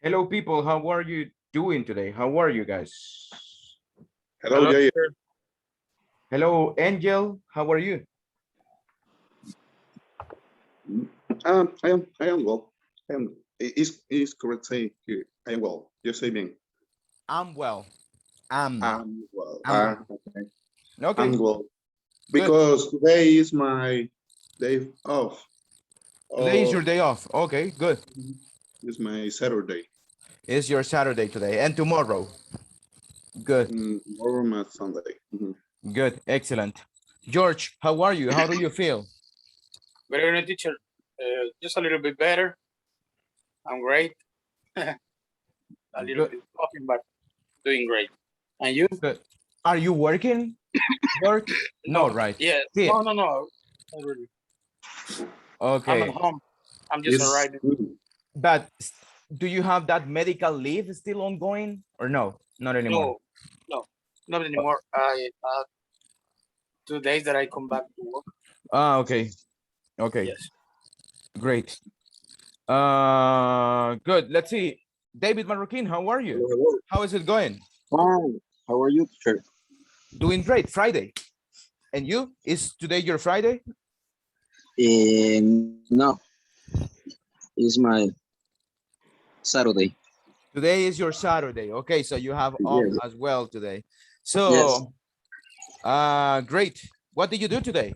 Hello, people. How are you doing today? How are you guys? Hello, Jay. Hello, Angel. How are you? I am well. Is correct saying here. I am well. Just say me. I'm well. I'm well. I'm well. Okay. I'm Okay, well good. because today is my day off. Today is your Oh, day off. Okay, good. it's my Saturday. It's your Saturday today and tomorrow. Good, Tomorrow my Sunday. good, excellent. George, how are you? How do you feel? Very good, teacher. Just a little bit better. I'm great. A little Good, bit coughing, but doing great. And you? good. Are you working, George? No, No. right? Yes. Yeah. No, no, no. Not really. I'm at Okay, home. I'm just It's arriving. but do you have that medical leave still ongoing or no? Not anymore. No, no, not anymore. I 2 days that I come back to work. Okay, okay, Yes. great. Good. Let's see. David Marroquin, how are you? Hello. How is it going? Fine. How are you, teacher? Doing great. Friday. And you? Is today your Friday? No, it's my Saturday. Today is your Saturday. Okay, so you have off Yes, as well today. yes. So, great. What did you do today?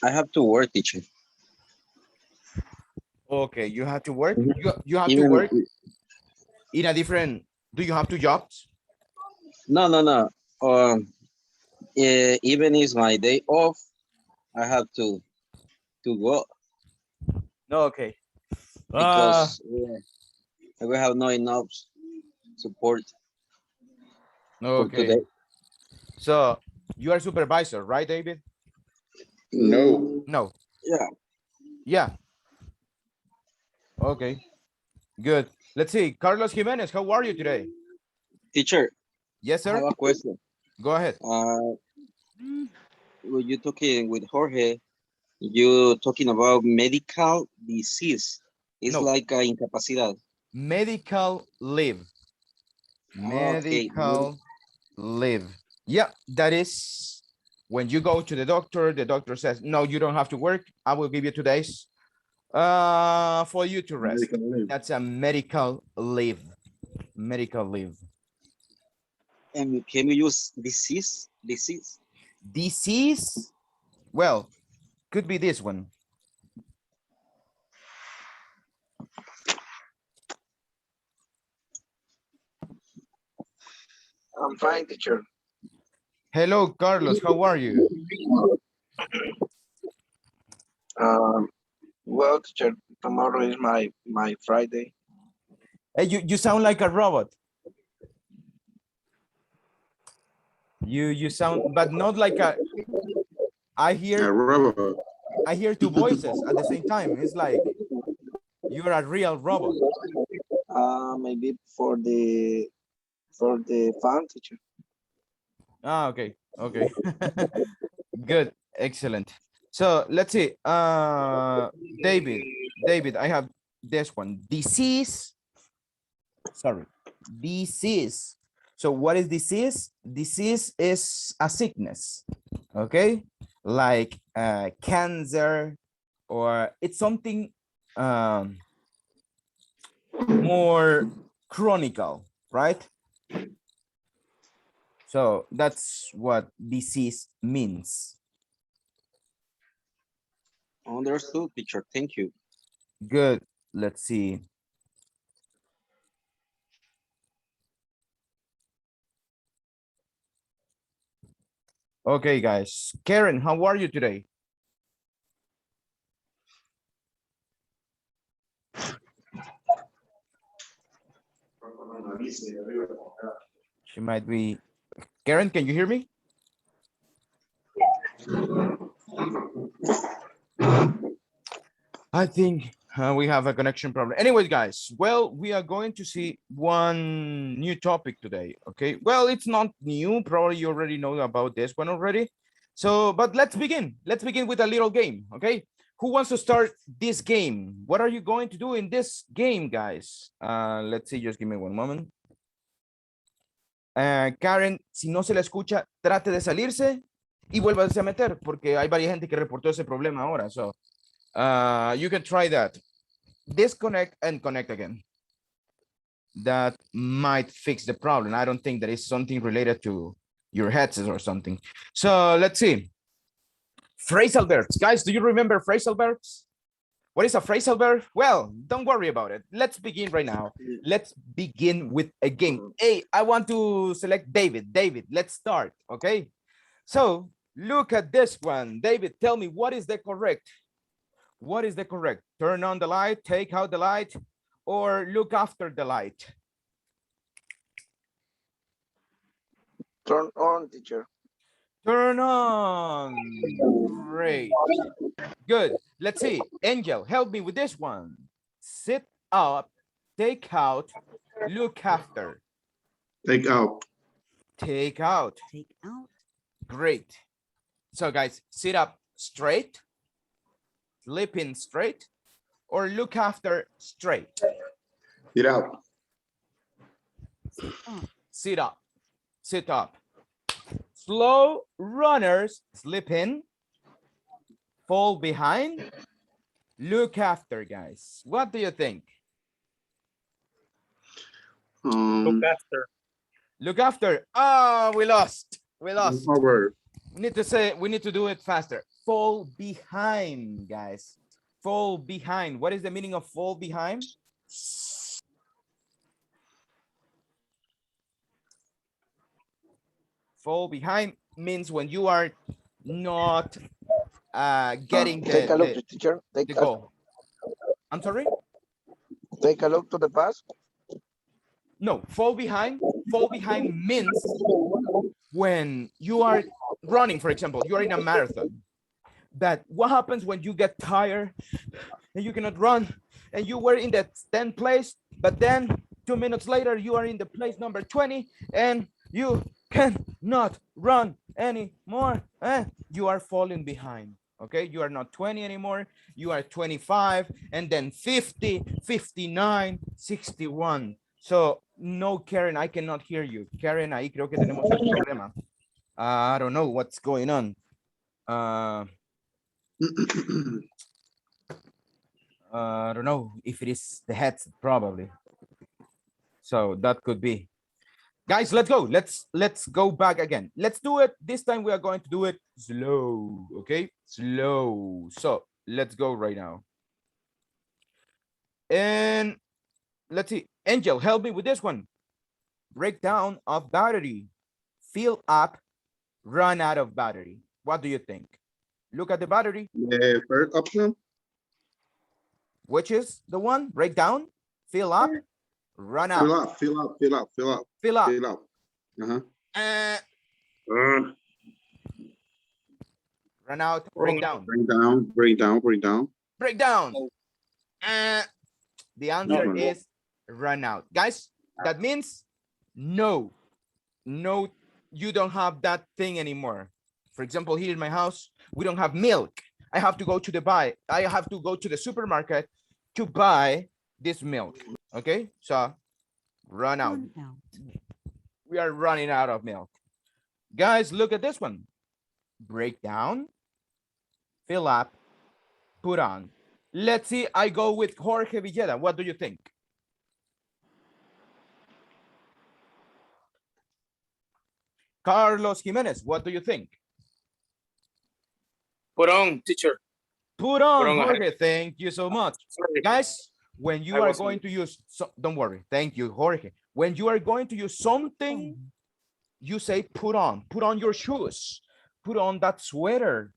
I have to work, teacher. Okay, you have to work. Mhm. You have to Even work in a different. Do you have two jobs? no. Even is my day off. I have to go No. Okay. because we have no enough support for Okay. today. So you are supervisor, right, David? no. No. Yeah, Yeah. Okay. Good. Let's see. Carlos Jimenez, how are you today? teacher. Yes, I have sir. a question. Go ahead. When you talking with Jorge, you talking about medical disease. It's No, like a incapacidad. medical leave. Okay, Medical leave. Yeah, that is when you go to the doctor says, no, you don't have to work. I will give you 2 days for you to rest. Medical leave. That's a medical leave. Medical leave. and can we use disease? Disease. Disease. Well, could be this one. I'm fine, teacher. Hello, Carlos. How are you? Um, well, teacher, tomorrow is my Friday. Hey, you sound like a robot. You sound, but not like a. I hear Robert. I hear two voices at the same time. It's like you're a real robot. Maybe for the fun, teacher. Ah, okay, okay. Good, excellent. So let's see. David, I have this one. Disease. Sorry, disease. So what is disease? Disease is a sickness. Okay, like cancer, or it's something more chronical, right? So that's what disease means. Understood, teacher. Thank you. Good. Let's see. Okay, guys. Karen, how are you today? She might be. Karen, can you hear me? I think we have a connection problem. Anyways, guys, well, we are going to see one new topic today. Okay, well, it's not new. Probably you already know about this one already. So, but let's begin. Let's begin with a little game. Okay, Who wants to start this game? What are you going to do in this game, guys? Let's see, just give me one moment. Karen, si no se la escucha, trate de salirse y vuélvase a meter, porque hay varias gente que reportó ese problema ahora. So, you can try that. Disconnect and connect again. That might fix the problem. I don't think that is something related to your headset or something. So let's see. Phrasal verbs. Guys, do you remember phrasal verbs? What is a phrasal verb? Well, don't worry about it. Let's begin right now. Let's begin with a game. Hey, I want to select David. David, let's start, okay? So look at this one. David, tell me what is the correct? What is the correct? Turn on the light, take out the light, or look after the light? Turn on, teacher. Turn on. Great. Good. Let's see. Angel, help me with this one. Sit up, take out, look after. Take out. Take out. Take out. Great. So guys, sit up straight, sleep in straight, or look after straight. Get out. Sit up. Sit up. Slow runners slip in, fall behind, look after, guys. What do you think? Look after. Look after. Oh, we lost. We lost. Over. We need to do it faster. Fall behind, guys. Fall behind. What is the meaning of fall behind? Fall behind means when you are not getting Take a look, the teacher. goal. I'm sorry? Take a look to the past. No, fall behind means when you are running, for example, you are in a marathon. But what happens when you get tired and you cannot run and you were in the 10th place, but then 2 minutes later, you are in the place number 20 and you cannot run anymore. You are falling behind. Okay, you are not 20 anymore, you are 25, and then 50, 59, 61. So no, Karen, I cannot hear you. Karen, ahí creo que tenemos un problema. I don't know what's going on. I don't know if it is the headset, probably. So that could be. Guys, let's go. Let's go back again. Let's do it. This time we are going to do it slow. Okay, slow. So let's go right now. And let's see. Angel, help me with this one. Breakdown of battery. Fill up, run out of battery. What do you think? Look at the battery. The first option. Which is the one? Breakdown, fill up, run out. Fill up. Fill up. Fill up. Fill up. Fill up. Fill up. Run out, break down. Bring down. Bring down. Bring down. Break down. The answer No. is run out. Guys, that means no, you don't have that thing anymore. For example, here in my house, we don't have milk. I have to go to the supermarket to buy this milk. Okay, so run out. Run out. We are running out of milk. Guys, look at this one. Break down, fill up, put on. Let's see, I go with Jorge Villeda. What do you think? Carlos Jimenez, what do you think? Put on, teacher. Put on, Put on, Jorge. Thank you so much. Sorry. Guys, when you I are wasn't- going to use, don't worry. Thank you, Jorge. When you are going to use something, you say put on your shoes, put on that sweater,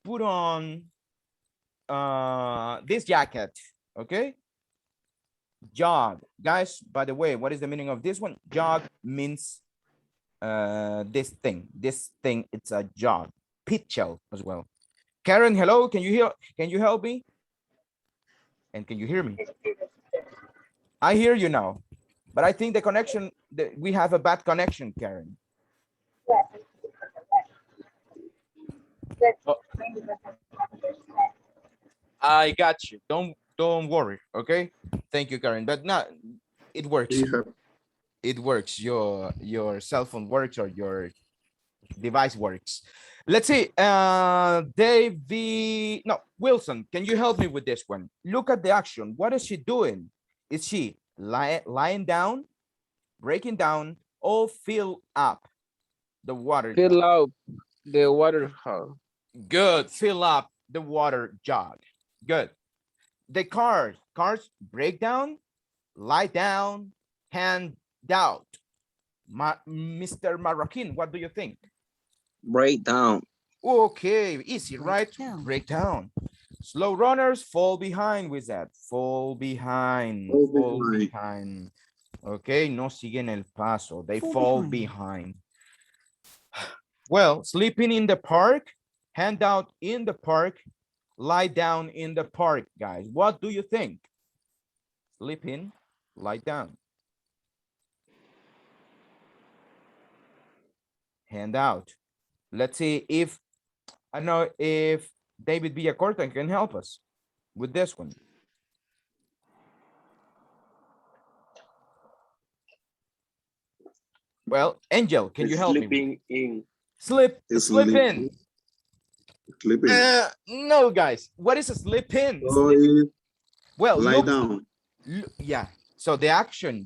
put on this jacket, okay? Jog. Guys, by the way, what is the meaning of this one? Jog means this thing, it's a jog. Pit shell as well. Karen, hello, can you help me? And can you hear me? I hear you now, but I think the connection, we have a bad connection, Karen. Oh. I got you. Don't worry. Okay. Thank you, Karen. But not. It works. You have It works. Your cell phone works or your device works. Let's see. Davey. No, Wilson. Can you help me with this one? Look at the action. What is she doing? Is she lying down, breaking down, or fill up the water? Fill out the water hole. Good. Fill up the water jug. Good. The cars break down, lie down, hand out. Mr. Marroquin, what do you think? Break down. Okay, easy, Break right? down. Break down. Slow runners fall behind with that. Fall behind. Fall Fall behind. behind. Okay, no siguen el paso. They Fall fall behind. behind. Well, sleeping in the park, hand out in the park, lie down in the park, guys. What do you think? Sleeping, lie down. Hand out. Let's see if, I don't know if David Villacorta can help us with this one. Well, Angel, can you help me? Sleeping in. Slip Sleep. in. sleeping. No, guys. What is a slip in? So it Well, lie look, down. yeah. So the action,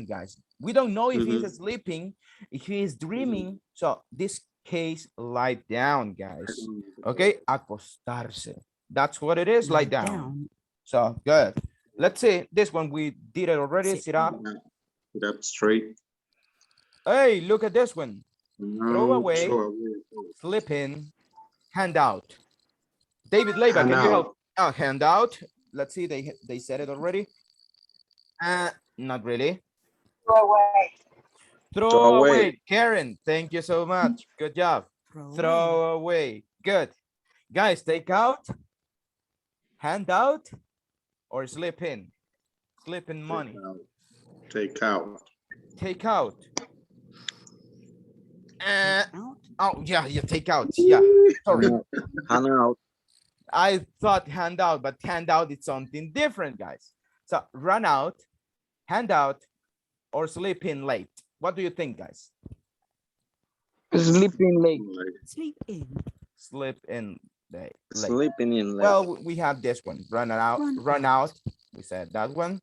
guys. We don't know if Mhm. he's sleeping, if he is dreaming. So this case, lie down, guys. Okay, acostarse. That's what it is, lie down. So good. Let's see this one. We did it already. Sit up. Sit up straight. Hey, look at this one. No, away. throw away. Slip in. Hand out. David Leiva, Hand can you out. help? Oh, hand out. Let's see. They said it already. Not really. Throw away. away. Karen, thank you so much. Good job. Throw away. Good. Guys, take out, hand out, or slip in. Slip in money. Take out. Take out. Out. Oh, yeah, take out. Yeah, sorry. Hand out. I thought hand out, but hand out is something different, guys. So run out, hand out, or sleep in late. What do you think, guys? Sleeping late. Sleep in. Slip in late. Sleeping in late. Well, we have this one. Run out. Run out. We said that one.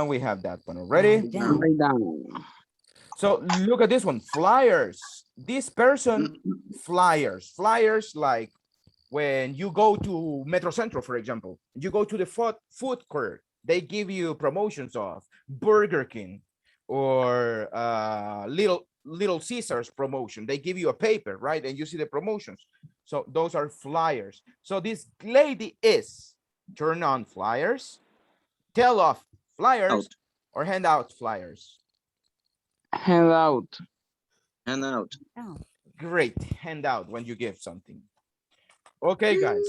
We have that one already. Lie down. Lie down. So look at this one. Flyers. This person, flyers. Flyers like when you go to Metro Central, for example, you go to the food court, they give you promotions of Burger King or Little Caesars promotion. They give you a paper, right? And you see the promotions. So those are flyers. So this lady is turn on flyers, tell off flyers, Out. or hand out flyers. Hand out. Hand out. Out. Great. Hand out when you give something. Okay, guys.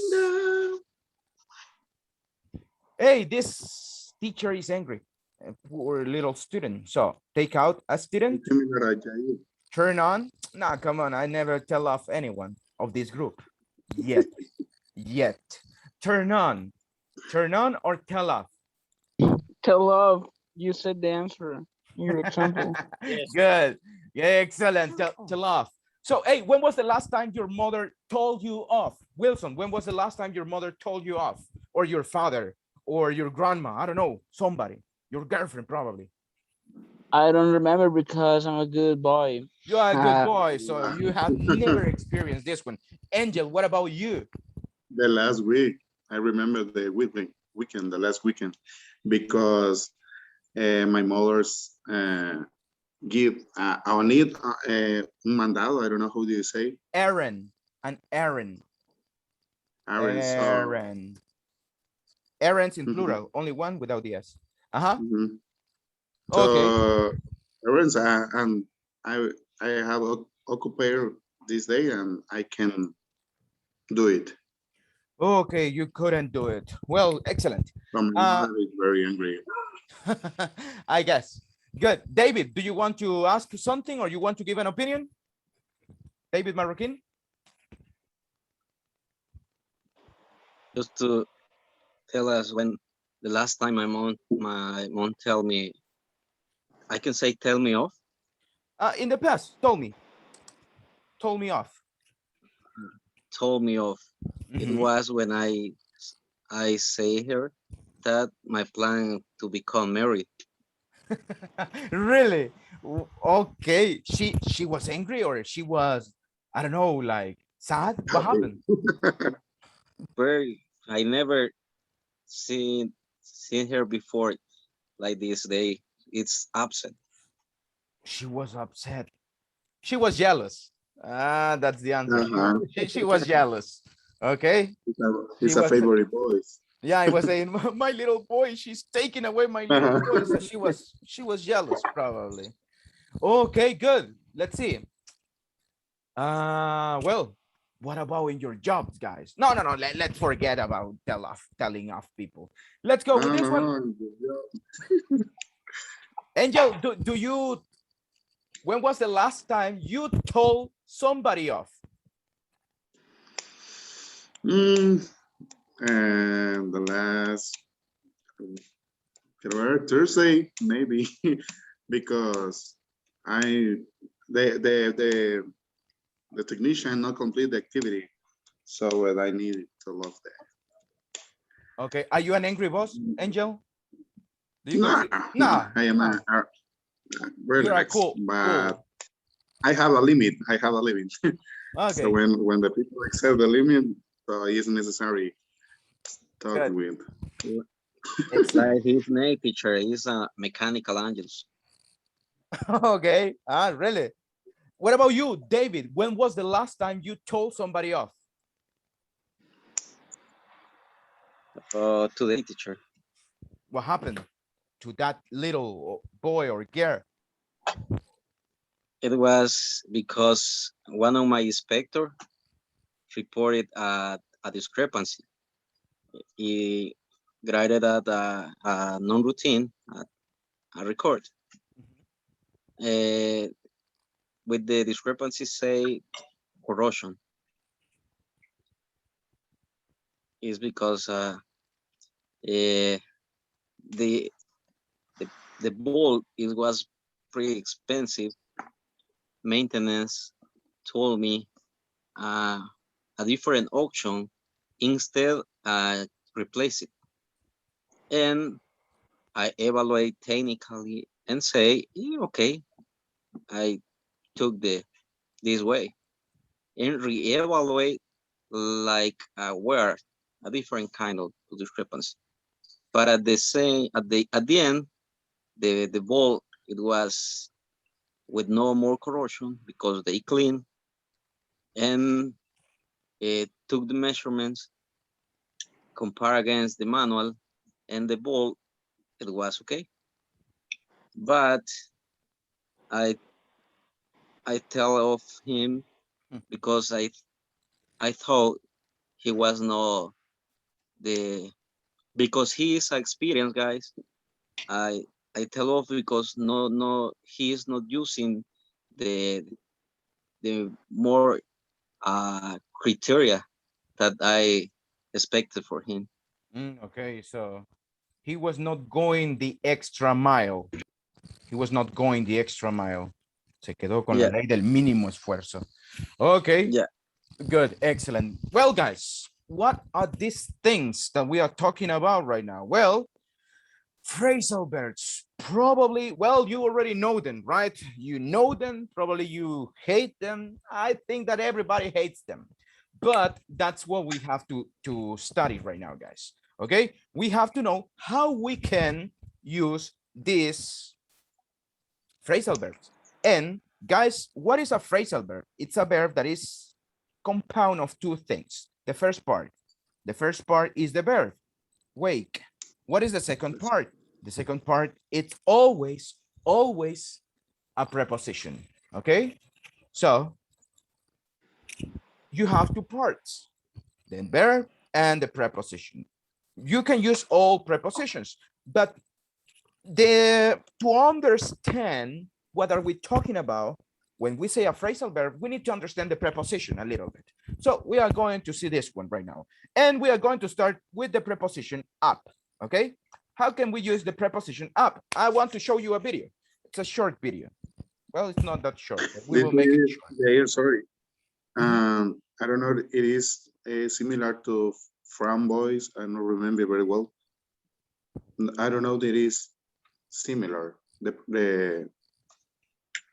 Hey, this teacher is angry. Poor little student. So take out a student, turn on. Nah, come on. I never tell off anyone of this group yet. Yet. Turn on or tell off. Tell off. You said the answer. Your example. Yes. Good. Yeah, excellent. Tell off. So, hey, when was the last time your mother told you off? Wilson, when was the last time your mother told you off? Or your father or your grandma? I don't know, somebody. Your girlfriend, probably. I don't remember because I'm a good boy. You are a good boy, so you have never experienced this one. Angel, what about you? The last week, I remember the weekend, the last weekend, because my mother's give I need un mandado. I don't know how do you say. Aaron. Aaron. Aaron. Aaron's in plural, only one without the S. So Okay. errands and I have occupied this day and I can do it. Okay, you couldn't do it. Well, excellent. My mother is very angry. I guess. Good. David, do you want to ask something or you want to give an opinion? David Marroquin? just to tell us when the last time my mom tell me, I can say tell me off. In the past, told me off. Told me off. It Mhm. was when I say her that my plan to become married. Really? Okay. She was angry, or she was, I don't know, like sad? What Happy. happened? Very, I never seen her before like this day. It's upset. She was upset. She was jealous. Ah, that's the answer. Uh-huh. She was jealous. Okay. She It's a was, favorite voice. yeah, I was saying, my little boy, she's taking away my little Uh-huh. boy. So she was jealous, probably. Okay, good. Let's see. Well, what about in your jobs, guys? No. Let's forget about telling off people. Let's go with No, this one. no. Angel, do you, when was the last time you told somebody off? And the last Thursday, maybe, because I the technician not complete the activity, so I need to love that. Okay, are you an angry boss, Angel? Do you No, consider? no, No, I am no. You're a relaxed, cool. but I have a limit. I have a limit. Okay, So when the people accept the limit, so it's necessary talk good. with. Excellent. Like his name teacher is a mechanical angels. Okay. Really? What about you, David? When was the last time you told somebody off? Today teacher. What happened to that little boy or girl? It was because one of my inspector reported a discrepancy. He graded at a non-routine, a record. With the discrepancy say corrosion. Is because the, the the ball it was pretty expensive. Maintenance told me a different option instead replace it, and I evaluate technically and say okay, I took this way and reevaluate like where a different kind of discrepancy. But at the end, the ball it was with no more corrosion because they cleaned and it took the measurements, compare against the manual, and the ball it was okay. But I I tell of him because I thought he was not the because he is experienced guys. I tell off because no he is not using the more criteria that I expected for him. Okay, so he was not going the extra mile. He was not going the extra mile. Se quedó con la Yeah, ley del mínimo esfuerzo. Okay, yeah. good, excellent. Well, guys, what are these things that we are talking about right now? Well, phrasal verbs, probably, well, you already know them, right? You know them, probably you hate them. I think that everybody hates them, but that's what we have to study right now, guys. Okay, we have to know how we can use these phrasal verbs. And guys, what is a phrasal verb? It's a verb that is compound of two things. The first part is the verb wake. What is the second part? The second part, it's always a preposition. Okay, so you have two parts, the verb and the preposition. You can use all prepositions, but to understand what are we talking about when we say a phrasal verb, we need to understand the preposition a little bit. So we are going to see this one right now. And we are going to start with the preposition up, okay? How can we use the preposition up? I want to show you a video. It's a short video. Well, it's not that short, but we will make it short. Yeah, sorry. I don't know. It is similar to framboise. I don't remember very well. I don't know that it is similar. I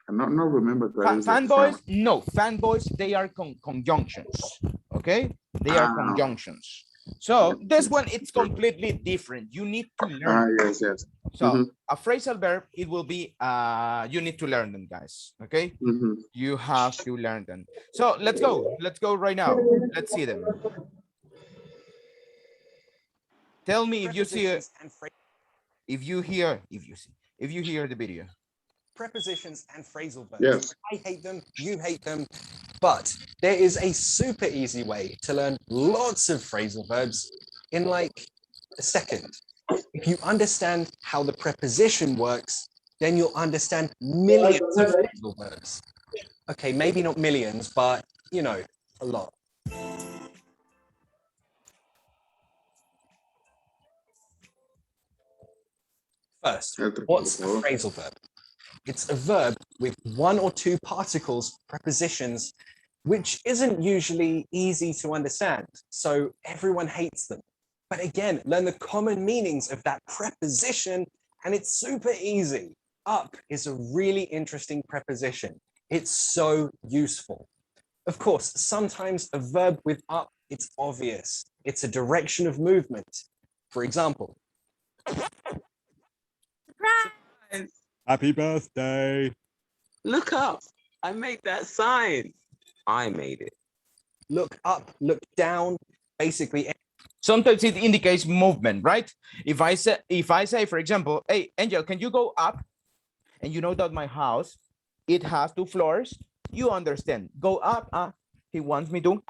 not remember. Fanboys, no. Fanboys, they are conjunctions. Okay, they are conjunctions. So this one, it's completely different. You need to learn. Yes, yes. So a phrasal verb, it will be, you need to learn them, guys. Okay, you have to learn them. So let's go. Let's go right now. Let's see them. Tell me if you see it. If you hear the video. Prepositions and phrasal verbs. Yes. I hate them, you hate them, but there is a super easy way to learn lots of phrasal verbs in like a second. If you understand how the preposition works, then you'll understand millions of phrasal verbs. Okay, maybe not millions, but you know, a lot. First, what's a phrasal verb? It's a verb with one or two particles, prepositions, which isn't usually easy to understand, so everyone hates them. But again, learn the common meanings of that preposition, and it's super easy. Up is a really interesting preposition. It's so useful. Of course, sometimes a verb with up, it's obvious. It's a direction of movement. For example, Surprise! Happy birthday. Look up. I made that sign. I made it. look up, look down, basically. Sometimes it indicates movement, right? If I say, for example, hey, Angel, can you go up? And you know that my house, it has 2 floors. You understand. Go up. He wants me to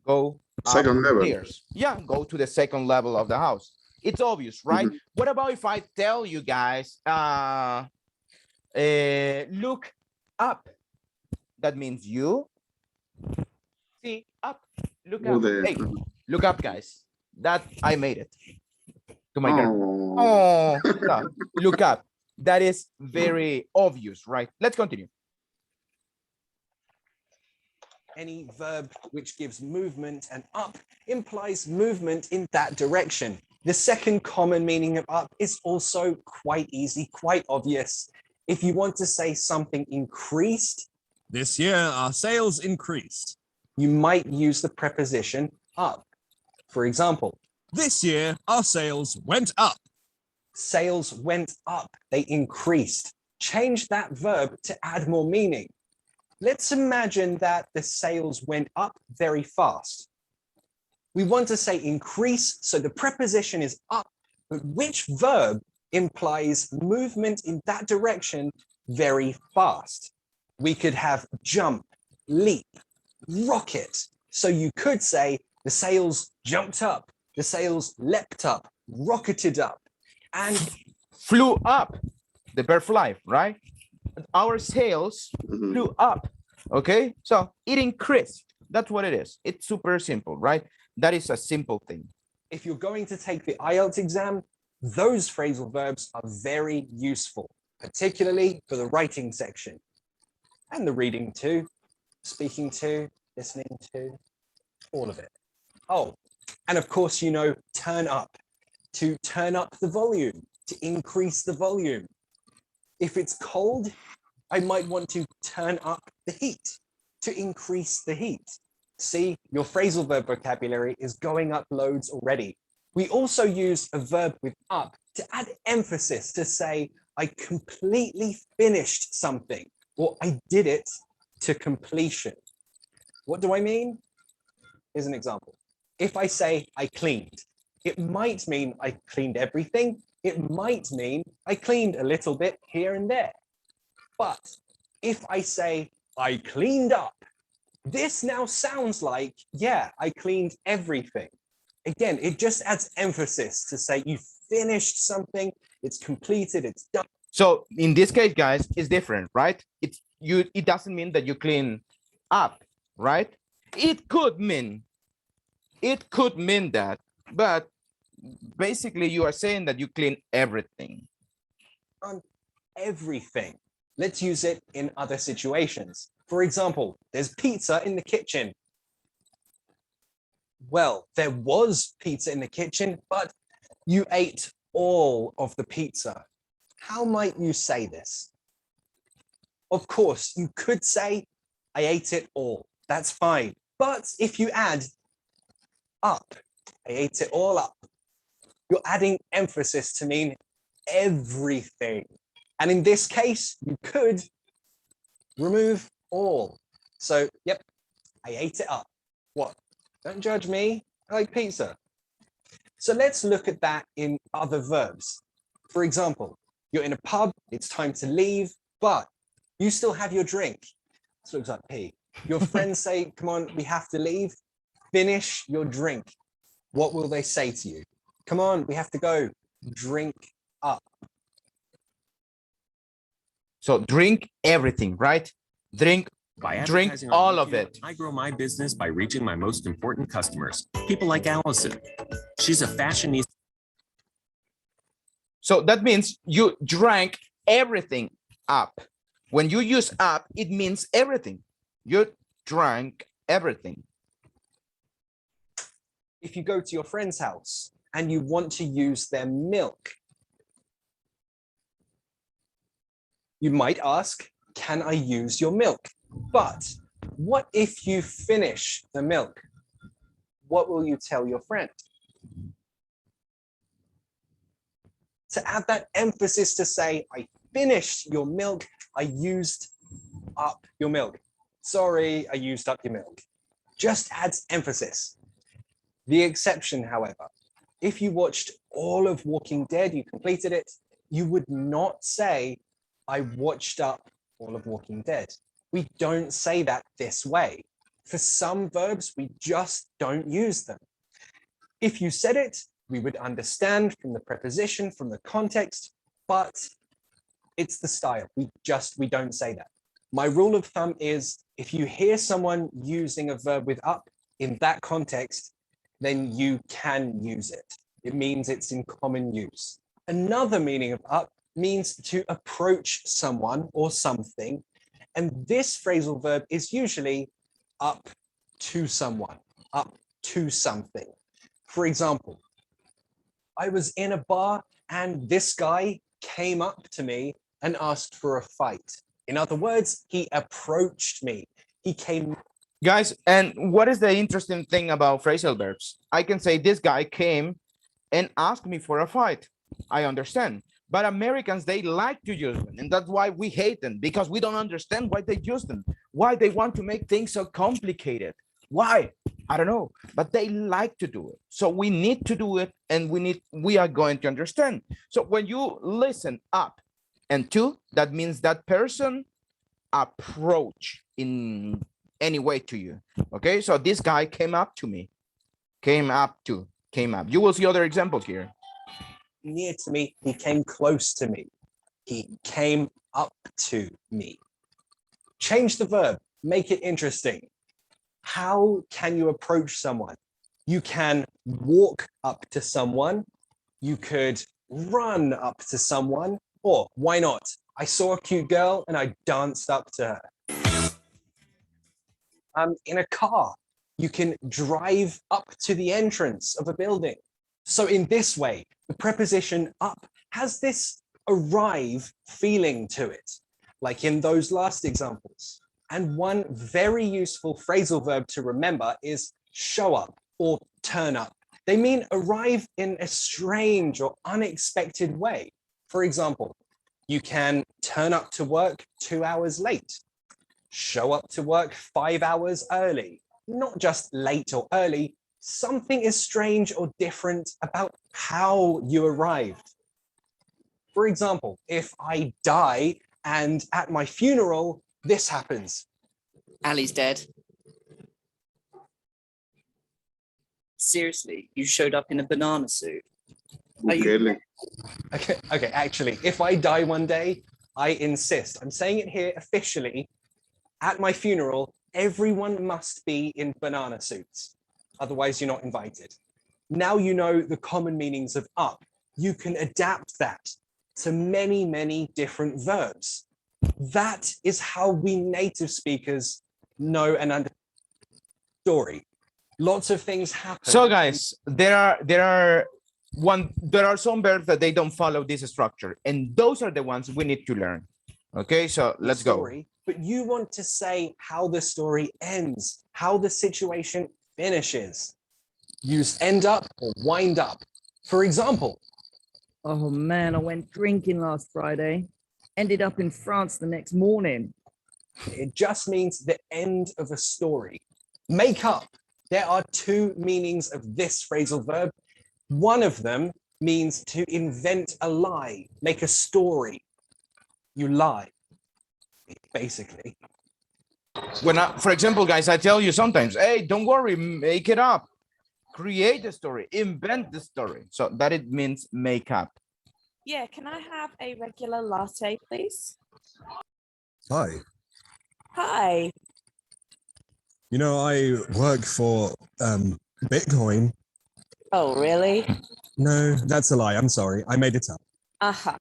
go second level. Stairs. Yeah, go to the second level of the house. It's obvious, right? What about if I tell you guys, look up? That means you see up. Look up. Hey, look up, guys. That I made it to my girl. Oh, no. Look up. That is very obvious, right? Let's continue. Any verb which gives movement, and up implies movement in that direction. The second common meaning of up is also quite easy, quite obvious. If you want to say something increased, this year our sales increased. You might use the preposition up. For example, this year our sales went up. Sales went up, they increased. Change that verb to add more meaning. Let's imagine that the sales went up very fast. We want to say increase, so the preposition is up, but which verb implies movement in that direction very fast? We could have jump, leap, rocket. So you could say the sales jumped up, the sales leapt up, rocketed up, and flew up. The verb fly, right? Our sales flew up. Okay, so it increased. That's what it is. It's super simple, right? That is a simple thing. If you're going to take the IELTS exam, those phrasal verbs are very useful, particularly for the writing section and the reading too, speaking to, listening to, all of it. Oh, and of course, you know, turn up, to turn up the volume, to increase the volume. If it's cold, I might want to turn up the heat, to increase the heat. See, your phrasal verb vocabulary is going up loads already. We also use a verb with up to add emphasis, to say, I completely finished something, or I did it to completion. What do I mean? Here's an example. If I say I cleaned, it might mean I cleaned everything. It might mean I cleaned a little bit here and there. But if I say I cleaned up, this now sounds like, yeah, I cleaned everything. Again, it just adds emphasis to say you finished something, it's completed, it's done. So in this case, guys, it's different, right? It doesn't mean that you clean up, right? It could mean that, but basically you are saying that you clean everything. On everything. Let's use it in other situations. For example, there's pizza in the kitchen. Well, there was pizza in the kitchen, but you ate all of the pizza. How might you say this? Of course, you could say, I ate it all. That's fine. But if you add up, I ate it all up, you're adding emphasis to mean everything. And in this case, you could remove all. So, yep, I ate it up. What? Don't judge me. I like pizza. So let's look at that in other verbs. For example, you're in a pub, it's time to leave, but you still have your drink. This looks like pee. Your friends say, come on, we have to leave. Finish your drink. What will they say to you? Come on, we have to go. Drink up. So drink everything, right? Drink By Drink advertising on all of YouTube, it. I grow my business by reaching my most important customers, people like Allison. She's a fashionista. So that means you drank everything up. When you use up, it means everything. You drank everything. If you go to your friend's house and you want to use their milk, you might ask, can I use your milk? But what if you finish the milk? What will you tell your friend? To add that emphasis to say, I finished your milk, I used up your milk. Sorry, I used up your milk. Just adds emphasis. The exception, however, if you watched all of Walking Dead, you completed it, you would not say, I watched up all of Walking Dead. We don't say that this way. For some verbs, we just don't use them. If you said it, we would understand from the preposition, from the context, but it's the style. We don't say that. My rule of thumb is if you hear someone using a verb with up in that context, then you can use it. It means it's in common use. Another meaning of up means to approach someone or something. And this phrasal verb is usually up to someone, up to something. For example, I was in a bar and this guy came up to me and asked for a fight. In other words, he approached me. He came. Guys, and what is the interesting thing about phrasal verbs? I can say this guy came and asked me for a fight. I understand. But Americans, they like to use them. And that's why we hate them, because we don't understand why they use them. Why they want to make things so complicated. Why? I don't know. But they like to do it. So we need to do it, and we are going to understand. So when you listen up and to, that means that person approach in any way to you. Okay, so this guy came up to me. Came up. You will see other examples here. Near to me, he came close to me. He came up to me. Change the verb, make it interesting. How can you approach someone? You can walk up to someone. You could run up to someone, or why not? I saw a cute girl and I danced up to her. In a car, you can drive up to the entrance of a building. So in this way, the preposition up has this arrive feeling to it, like in those last examples. And one very useful phrasal verb to remember is show up or turn up. They mean arrive in a strange or unexpected way. For example, you can turn up to work 2 hours late, show up to work 5 hours early, not just late or early. Something is strange or different about how you arrived. For example, if I die and at my funeral, this happens. Ali's dead. Seriously, you showed up in a banana suit. Okay, actually, if I die one day, I insist, I'm saying it here officially, at my funeral, everyone must be in banana suits. Otherwise, you're not invited. Now you know the common meanings of up. You can adapt that to many, many different verbs. That is how we native speakers know and understand the story. Lots of things happen. So guys, there are some verbs that they don't follow this structure, and those are the ones we need to learn. Okay, so let's go. But you want to say how the story ends, how the situation finishes. Use end up or wind up. For example, oh man, I went drinking last Friday. Ended up in France the next morning. It just means the end of a story. Make up. There are two meanings of this phrasal verb. One of them means to invent a lie, make a story. You lie, basically. For example, guys, I tell you sometimes, hey, don't worry, make it up. Create a story, invent the story. So that it means make up. Yeah, can I have a regular latte, please? Hi. Hi. You know, I work for Bitcoin. Oh, really? No, that's a lie. I'm sorry. I made it up. Uh-huh.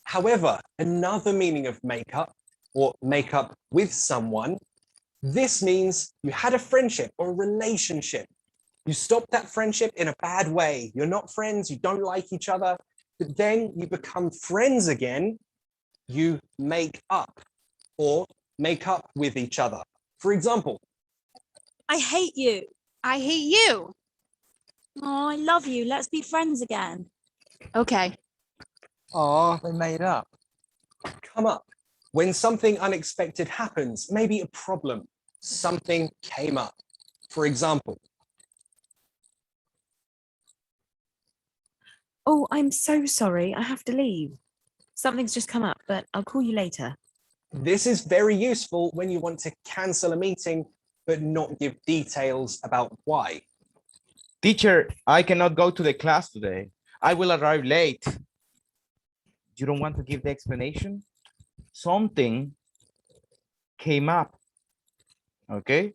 However, another meaning of make up or make up with someone, this means you had a friendship or a relationship. You stopped that friendship in a bad way. You're not friends, you don't like each other, but then you become friends again. You make up or make up with each other. For example, I hate you. I hate you. Oh, I love you. Let's be friends again. Okay. oh, they made up. Come up. When something unexpected happens, maybe a problem, something came up. For example, Oh, I'm so sorry. I have to leave. Something's just come up, but I'll call you later. this is very useful when you want to cancel a meeting, but not give details about why. Teacher, I cannot go to the class today. I will arrive late. You don't want to give the explanation? Something came up. Okay.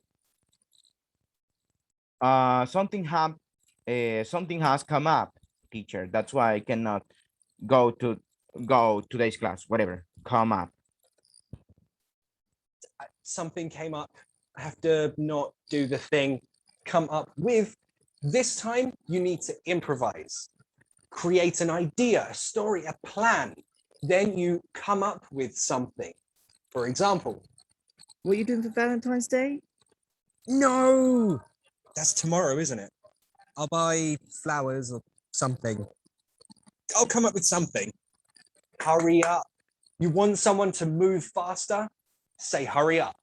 Something has come up, teacher. That's why I cannot go to today's class. Whatever, come up. Something came up. I have to not do the thing. Come up with. This time you need to improvise. Create an idea, a story, a plan. Then you come up with something. For example, What are you doing for Valentine's Day? No, that's tomorrow, isn't it? I'll buy flowers or something. I'll come up with something. hurry up. You want someone to move faster? Say hurry up.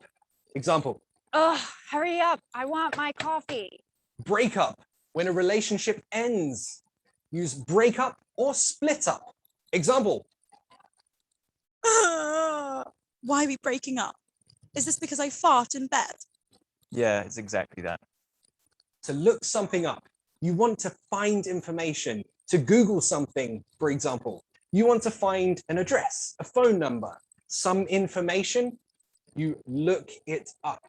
Example, Oh, hurry up. I want my coffee. break up. When a relationship ends, use break up or split up. Example, Why are we breaking up? Is this because I fart in bed? Yeah, it's exactly that. to look something up. You want to find information, to Google something, for example. You want to find an address, a phone number, some information. You look it up.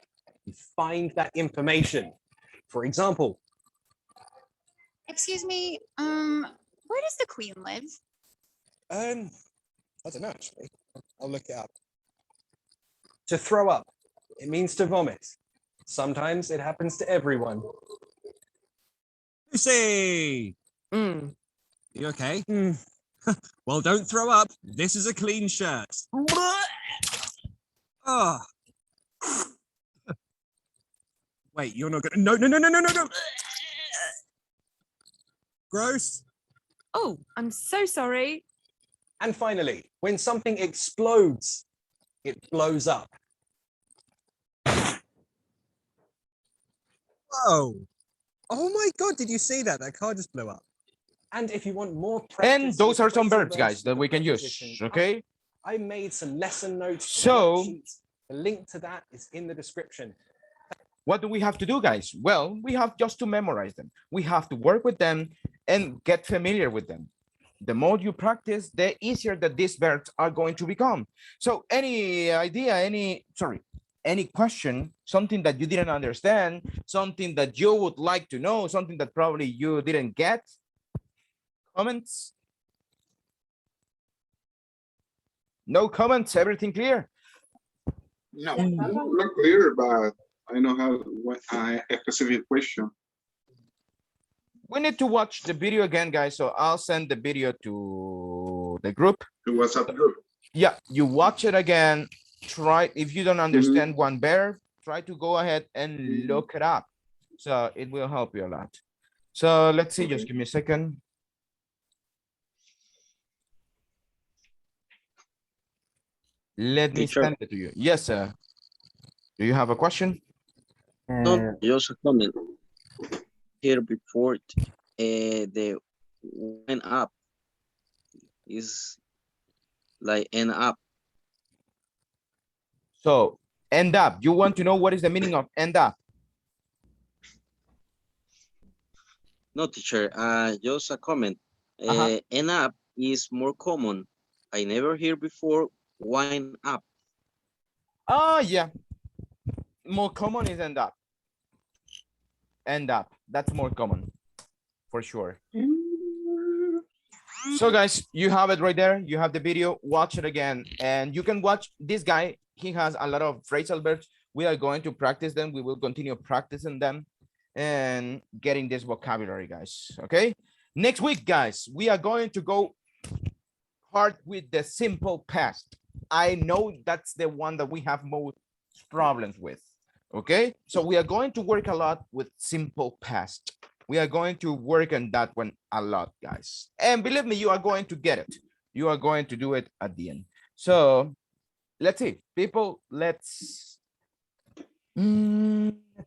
You find that information. For example, Excuse me, where does the Queen live? I don't know, actually. I'll look it up. to throw up. It means to vomit. Sometimes it happens to everyone. Lucy! You okay? Well, don't throw up. This is a clean shirt. Oh. Wait, you're not gonna. No. Gross. Oh, I'm so sorry. And finally, when something explodes, it blows up. Whoa. Oh my God, did you see that? That car just blew up. And if you want more And practice those with are some phrasal verbs, guys, that we can use, prepositions, okay? I made some lesson notes. So- worksheets. The link to that is in the description. What do we have to do, guys? Well, we have just to memorize them. We have to work with them and get familiar with them. The more you practice, the easier that these verbs are going to become. So any idea, any question, something that you didn't understand, something that you would like to know, something that probably you didn't get. Comments? No comments, everything clear? No. Not clear, but I know how what a specific question. We need to watch the video again, guys. So I'll send the video to the group. The WhatsApp group. Yeah, you watch it again. Try, if you don't understand one verb, try to go ahead and look it up. So it will help you a lot. So let's see, just give me a second. Let me Teacher. send it to you. Yes, sir. Do you have a question? No, just a comment. Here before the went up is like end up. So end up, you want to know what is the meaning of end up? No, teacher, just a comment. End up is more common. I never hear before wind up. Oh, yeah. More common is end up. End up. That's more common for sure. So guys, you have it right there. You have the video. Watch it again. And you can watch this guy. He has a lot of phrasal verbs. We are going to practice them. We will continue practicing them and getting this vocabulary, guys. Okay. Next week, guys, we are going to go hard with the simple past. I know that's the one that we have most problems with. Okay. So we are going to work a lot with simple past. We are going to work on that one a lot, guys. And believe me, you are going to get it. You are going to do it at the end. So let's see, people, let's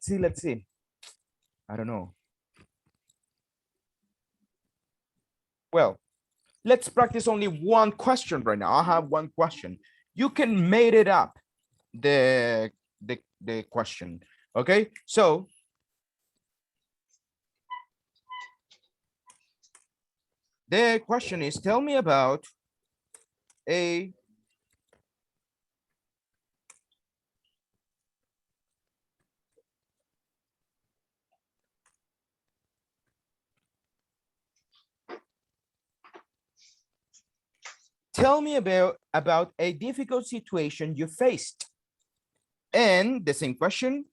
see. I don't know. Well, let's practice only one question right now. I have one question. You can make it up, the question. Okay, so the question is, tell me about a tell me about a difficult situation you faced. And the same question.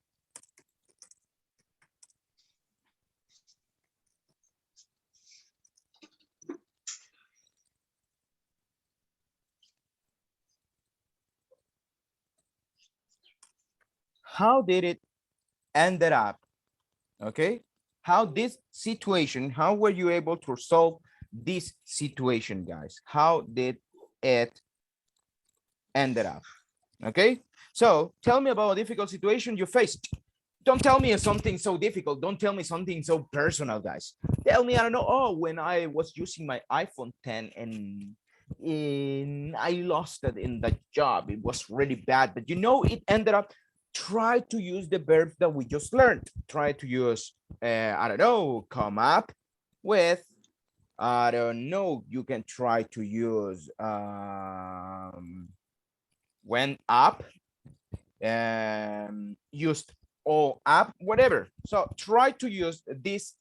How did it ended up? Okay. How this situation, how were you able to solve this situation, guys? How did it ended up? Okay. So tell me about a difficult situation you faced. Don't tell me something so difficult. Don't tell me something so personal, guys. Tell me, I don't know, oh, when I was using my iPhone 10 and I lost it in the job. It was really bad, but you know, it ended up. Try to use the verbs that we just learned. Try to use, I don't know, come up with, I don't know, you can try to use went up, used all up, whatever. So try to use these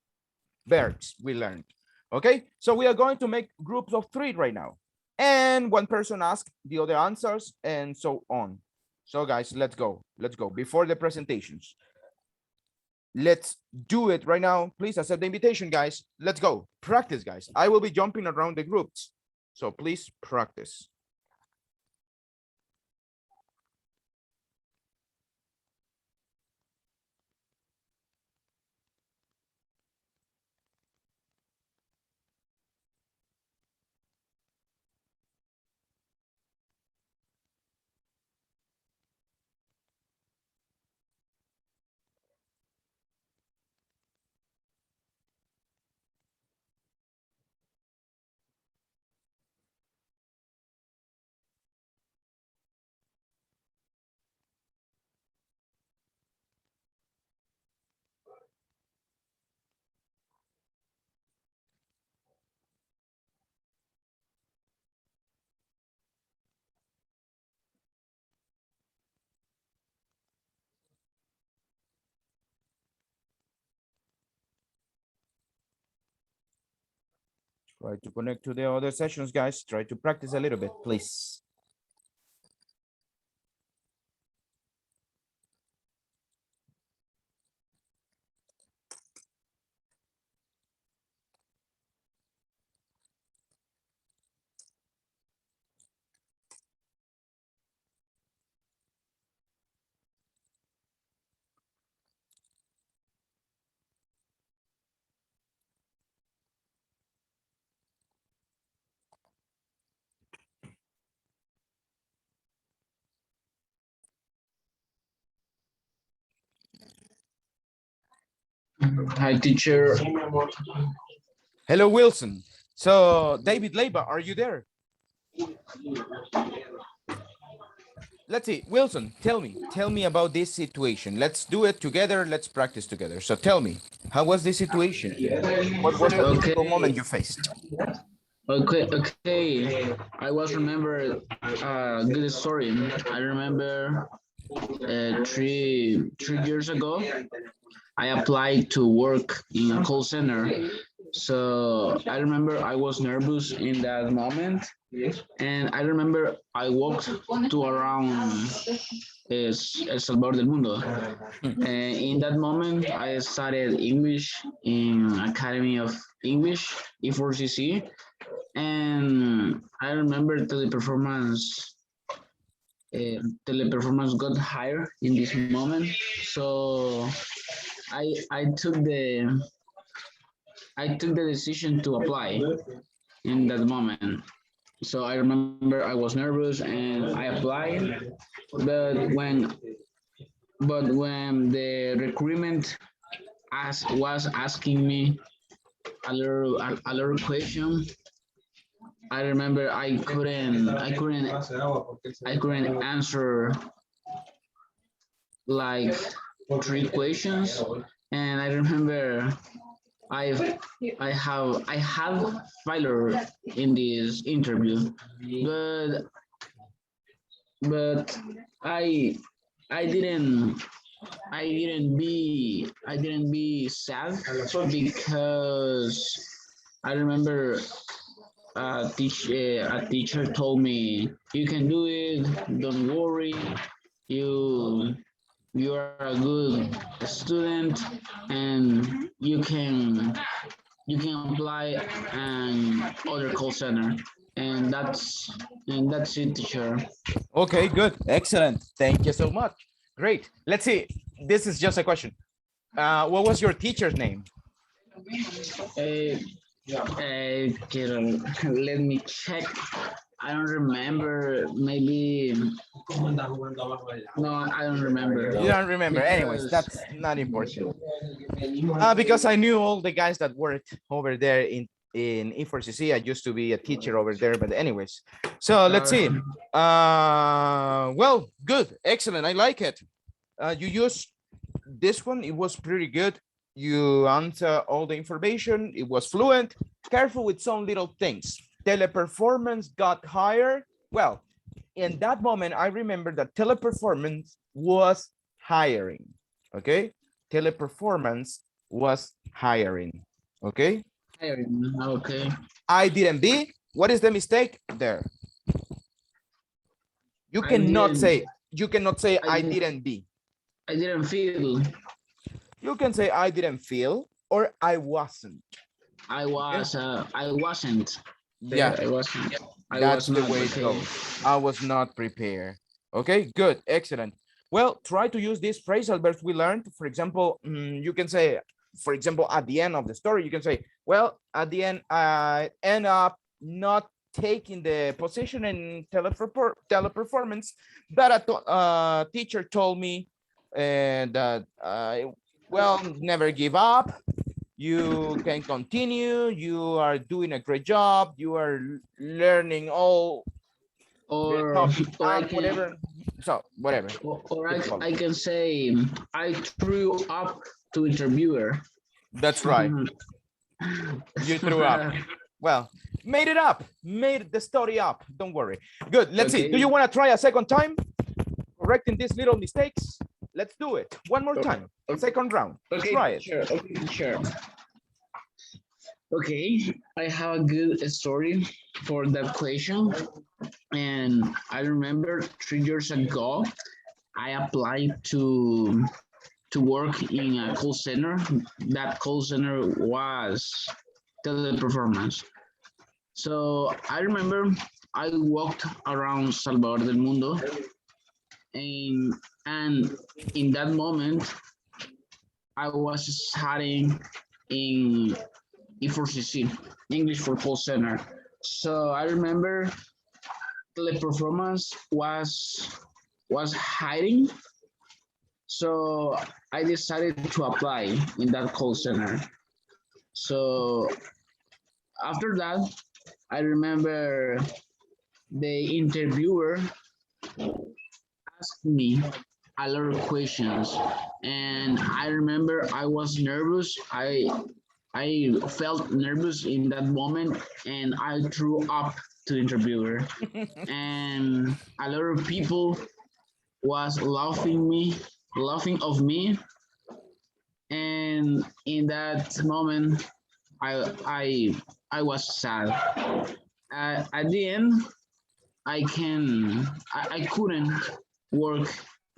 verbs we learned. Okay, so we are going to make groups of 3 right now. And one person asks the other answers and so on. So guys, let's go. Let's go before the presentations. Let's do it right now. Please accept the invitation, guys. Let's go. Practice, guys. I will be jumping around the groups. So please practice. Try to connect to the other sessions, guys. Try to practice a little bit, please. Hi, teacher. Hello, Wilson. So, David Leiba, are you there? Let's see, Wilson, tell me about this situation. Let's do it together. Let's practice together. So tell me, how was this situation? What was the difficult moment you faced? Okay. I was remember a good story. I remember three years ago, I applied to work in a call center. So I remember I was nervous in that moment. And I remember I walked to around El Salvador del Mundo. And in that moment, I studied English in Academy of English, E4CC. And I remember teleperformance got higher in this moment. So I took the decision to apply in that moment. So I remember I was nervous and I applied, but when the recruitment was asking me a little question, I remember I couldn't answer like 3 questions, and I remember I have failure in this interview, but I didn't be sad because I remember a teacher told me, you can do it, don't worry, you are a good student and you can apply an other call center, and that's it, teacher. Okay, good, excellent. Thank you so much. Great. Let's see. This is just a question. What was your teacher's name? Let me check. I don't remember. Maybe. No, I don't remember. You don't remember. Anyways, that's not important. Because I knew all the guys that worked over there in E4CC. I used to be a teacher over there, but anyways. So let's see. Well, good, excellent. I like it. You used this one. It was pretty good. You answer all the information. It was fluent. Careful with some little things. Teleperformance got higher. Well, in that moment, I remember that teleperformance was hiring. Okay, teleperformance was hiring. Okay. Hiring. Okay. I didn't be. What is the mistake there? You cannot say. You cannot say I didn't be. I didn't feel. You can say I didn't feel or I wasn't. I wasn't. Yeah, I wasn't. That's the way it goes. I was not prepared. Okay, good, excellent. Well, try to use these phrasal verbs we learned. For example, you can say, for example, at the end of the story, you can say, well, at the end, I end up not taking the position in teleperformance that a teacher told me, and that well, never give up. You can continue. You are doing a great job. You are learning all or whatever. So whatever. Or I can say I threw up to interviewer. That's right. You threw up. Well, made it up. Made the story up. Don't worry. Good. Let's see. Do you want to try a second time? Correcting these little mistakes. Let's do it. One more time. Second round. Let's try it. Sure. Okay, sure. Okay, I have a good story for that question. And I remember 3 years ago, I applied to work in a call center. That call center was Teleperformance. So I remember I walked around Salvador del Mundo, and in that moment, I was studying in E4CC, English for Call Center. So I remember the performance was hiding. So I decided to apply in that call center. So after that, I remember the interviewer asked me a lot of questions, and I remember I was nervous. I felt nervous in that moment, and I threw up to the interviewer, and a lot of people was laughing of me, and in that moment, I was sad. At the end, I couldn't work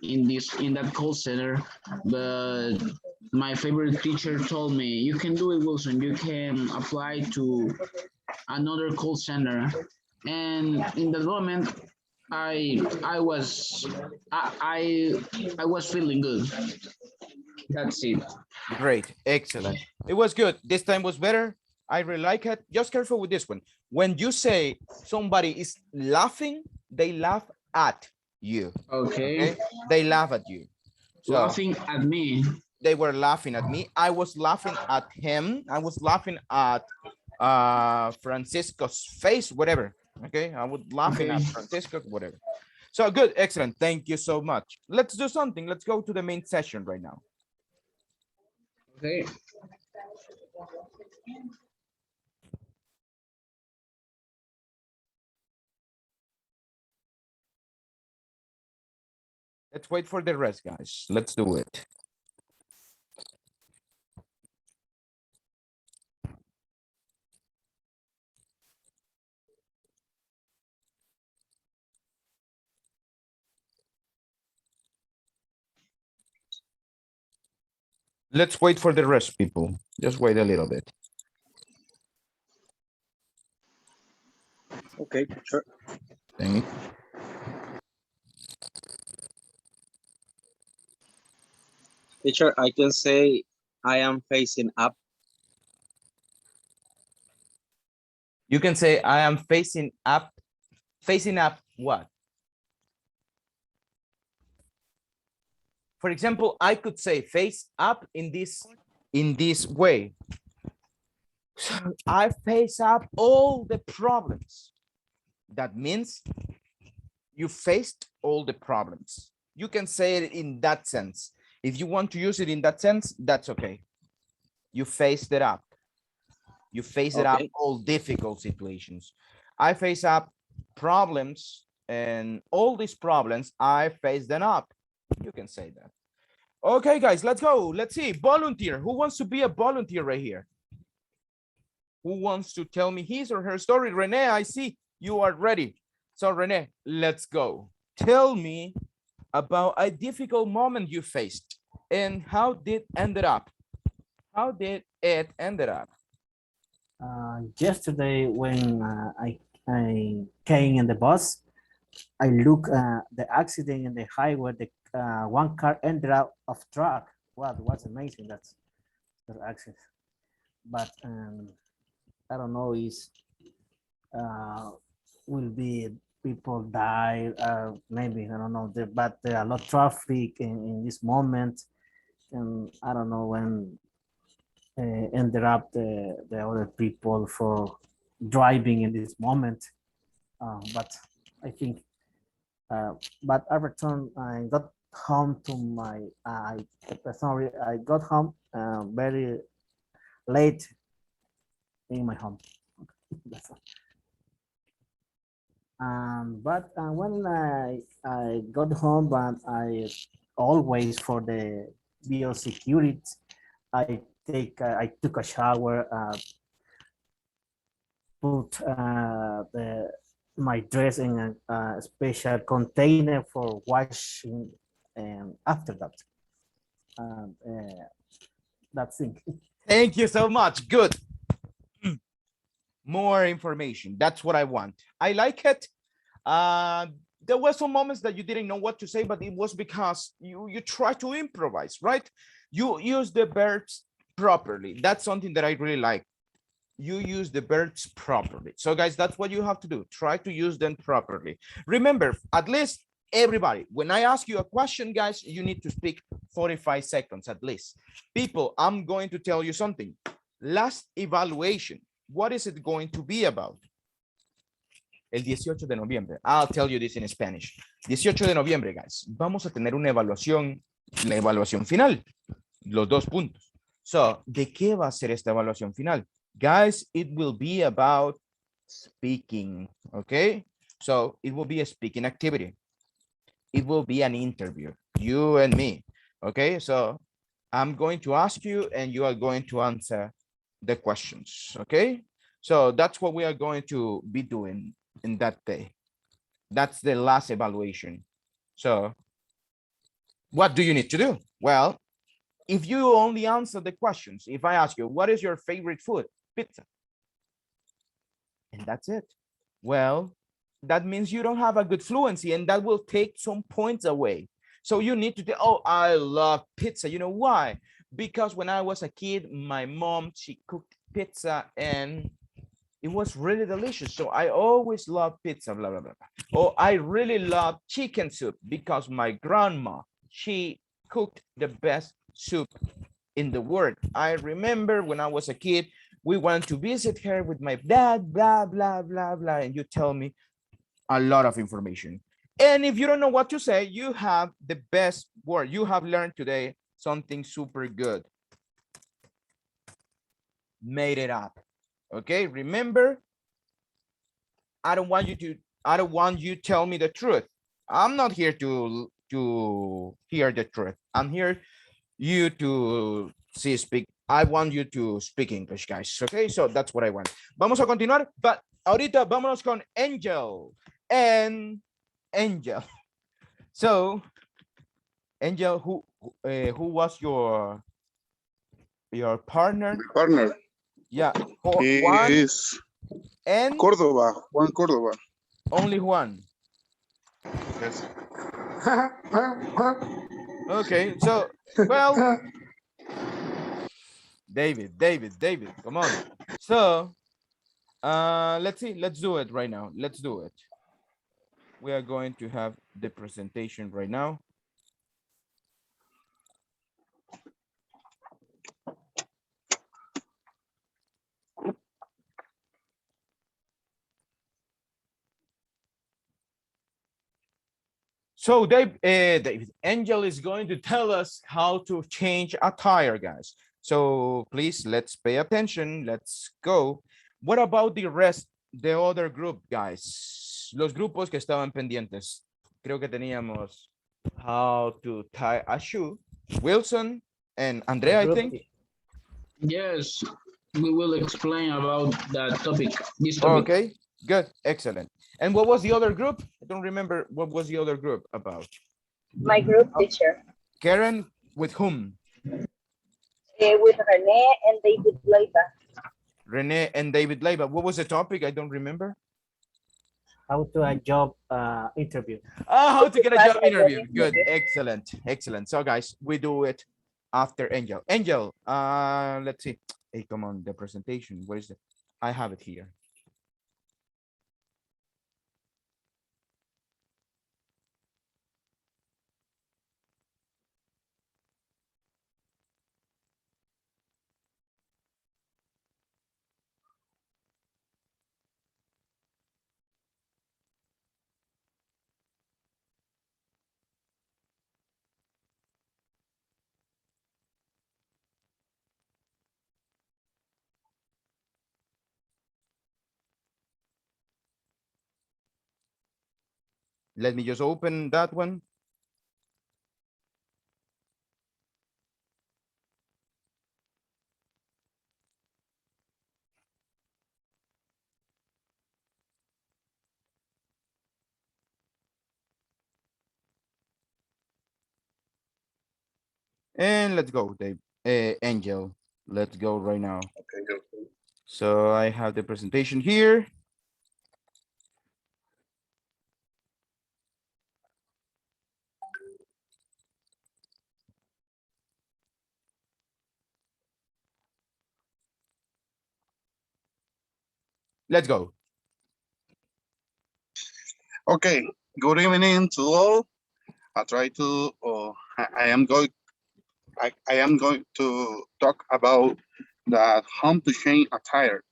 in that call center, but my favorite teacher told me, you can do it, Wilson. You can apply to another call center. And in that moment, I was feeling good. That's it. Great, excellent. It was good. This time was better. I really like it. Just careful with this one. When you say somebody is laughing, they laugh at you. Okay. They laugh at you. So, laughing at me. They were laughing at me. I was laughing at him. I was laughing at Francisco's face, whatever. Okay, I was laughing at Francisco, whatever. So good, excellent. Thank you so much. Let's do something. Let's go to the main session right now. Okay. Let's wait for the rest, guys. Let's do it. Let's wait for the rest, people. Just wait a little bit. Okay, sure. Thank you. Teacher, I can say I am facing up. You can say I am facing up. Facing up what? For example, I could say face up in this way. So I face up all the problems. That means you faced all the problems. You can say it in that sense. If you want to use it in that sense, that's okay. You faced it up. You face it up all difficult situations. I face up problems, and all these problems, I face them up. You can say that. Okay, guys, let's go. Let's see. Volunteer. Who wants to be a volunteer right here? Who wants to tell me his or her story? Renee, I see you are ready. So Renee, let's go. Tell me about a difficult moment you faced and how did it ended up? How did it ended up? Yesterday when I came in the bus, I look the accident in the highway. The one car ended up off track. Wow, it was amazing. That's the accident. But I don't know. Is will be people die? Maybe I don't know. But there are a lot of traffic in this moment, and I don't know when. Ended up the other people for driving in this moment, but I think but I returned. I got home to my sorry, I got home very late in my home. That's all. But when I got home, but I always for the biosecurity, I took a shower put my dress in a special container for washing after that. That's it. Thank you so much. Good. More information. That's what I want. I like it. There were some moments that you didn't know what to say, but it was because you try to improvise, right? You use the verbs properly. That's something that I really like. You use the verbs properly. So guys, that's what you have to do. Try to use them properly. Remember, at least everybody, when I ask you a question, guys, you need to speak 45 seconds at least. People, I'm going to tell you something. Last evaluation, what is it going to be about? El 18 de noviembre. I'll tell you this in Spanish. 18 de noviembre, guys. Vamos a tener una evaluación, la evaluación final. Los 2 puntos. So, ¿de qué va a ser esta evaluación final? Guys, it will be about speaking, okay? So, it will be a speaking activity. It will be an interview, you and me, okay? So, I'm going to ask you and you are going to answer the questions, okay? So, that's what we are going to be doing in that day. That's the last evaluation. So, what do you need to do? Well, if you only answer the questions, if I ask you, what is your favorite food? Pizza. And that's it. Well, that means you don't have a good fluency and that will take some points away. So you need to say, oh, I love pizza. You know why? Because when I was a kid, my mom, she cooked pizza and it was really delicious. So I always love pizza, blah, blah, blah. Oh, I really love chicken soup because my grandma, she cooked the best soup in the world. I remember when I was a kid, we went to visit her with my dad, blah, blah, blah, blah. And you tell me a lot of information. And if you don't know what to say, you have the best word. You have learned today something super good. Made it up. Okay, remember, I don't want you to tell me the truth. I'm not here to hear the truth. I'm here you to speak. I want you to speak English, guys. Okay, so that's what I want. Vamos a continuar, but ahorita vámonos con Angel and Angel. So, Angel, who was your partner? My partner. Yeah, He Juan is and Córdoba. Juan Córdoba. only Juan. Yes. Okay, so well, David, come on. So, let's see, let's do it right now. Let's do it. We are going to have the presentation right now. So David, Angel is going to tell us how to change attire, guys. So please, let's pay attention. Let's go. What about the rest, the other group, guys? Los grupos que estaban pendientes. Creo que teníamos how to tie a shoe. Wilson and Andrea, I think. Yes, we will explain about that topic. This topic. Okay, good, excellent. And what was the other group? I don't remember what was the other group about. My group teacher. Karen, with whom? With Rene and David Leiva. Rene and David Leiva. What was the topic? I don't remember. How to a job interview. Oh, how to get a job interview. Good, excellent, excellent. So guys, we do it after Angel. Angel, let's see. Hey, come on, the presentation. Where is it? I have it here. Let me just open that one. And let's go, Dave. Angel, let's go right now. Okay. So I have the presentation here. Let's go. Okay. Good evening to all. I try to. I am going. I am going to talk about the how to change attire.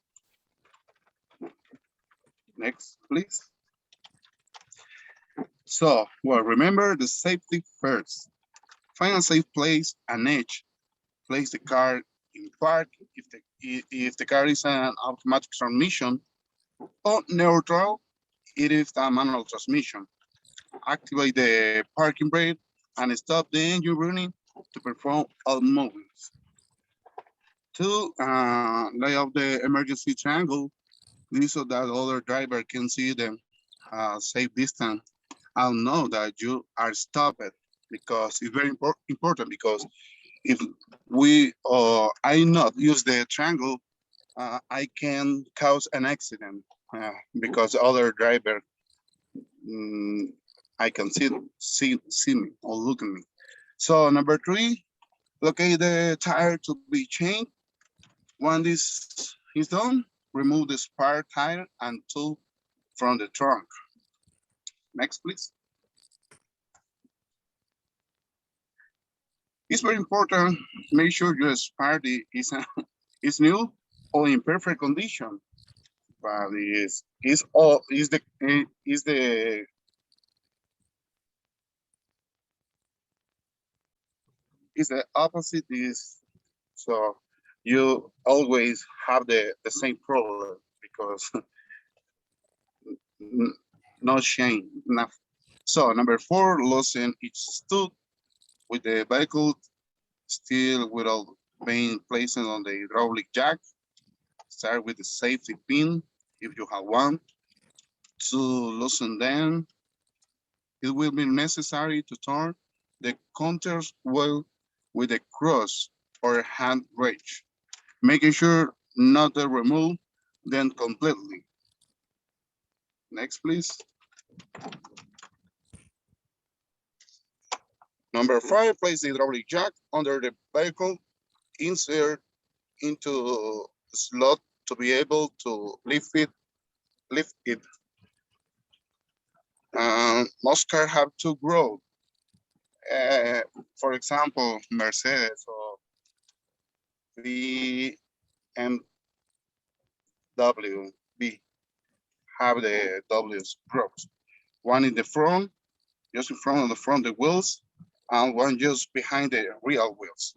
Next, please. So, well, remember the safety first. Find a safe place and edge. Place the car in park if the car is an automatic transmission, or neutral it is a manual transmission. Activate the parking brake and stop the engine running to perform all movements. Two, lay out the emergency triangle. This so that other driver can see them safe distance. I'll know that you are stopped because it's very important because if we I not use the triangle, I can cause an accident because other driver I can see me or look at me. So number three, locate the tire to be changed. When this is done, remove the spare tire and tool from the trunk. Next, please. It's very important. Make sure your spare is new or in perfect condition. But is the opposite is so you always have the same problem because no shame enough. So number four, loosen each stud with the vehicle still without being placed on the hydraulic jack. Start with the safety pin if you have one. To loosen them, it will be necessary to turn the counters wheel with a cross or hand wrench, making sure not to remove them completely. Next, please. Number five, place the hydraulic jack under the vehicle, insert into the slot to be able to lift it. Most cars have two growth. For example, Mercedes or BMW have the W's growth. One in the front, just in front of the front the wheels, and one just behind the rear wheels.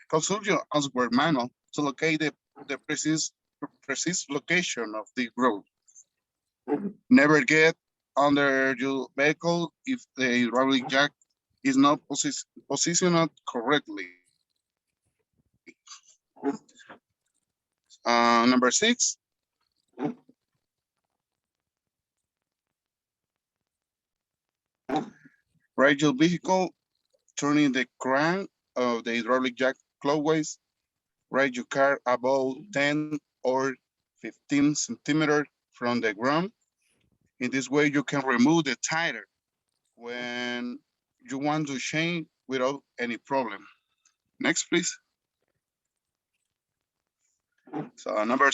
Consult your Osborne manual to locate the precise location of the growth. Never get under your vehicle if the hydraulic jack is not positioned correctly. Number six. Ride your vehicle, turning the crank of the hydraulic jack clockwise. Ride your car about 10 or 15 centimeters from the ground. In this way, you can remove the tire when you want to change without any problem. Next, please. So step number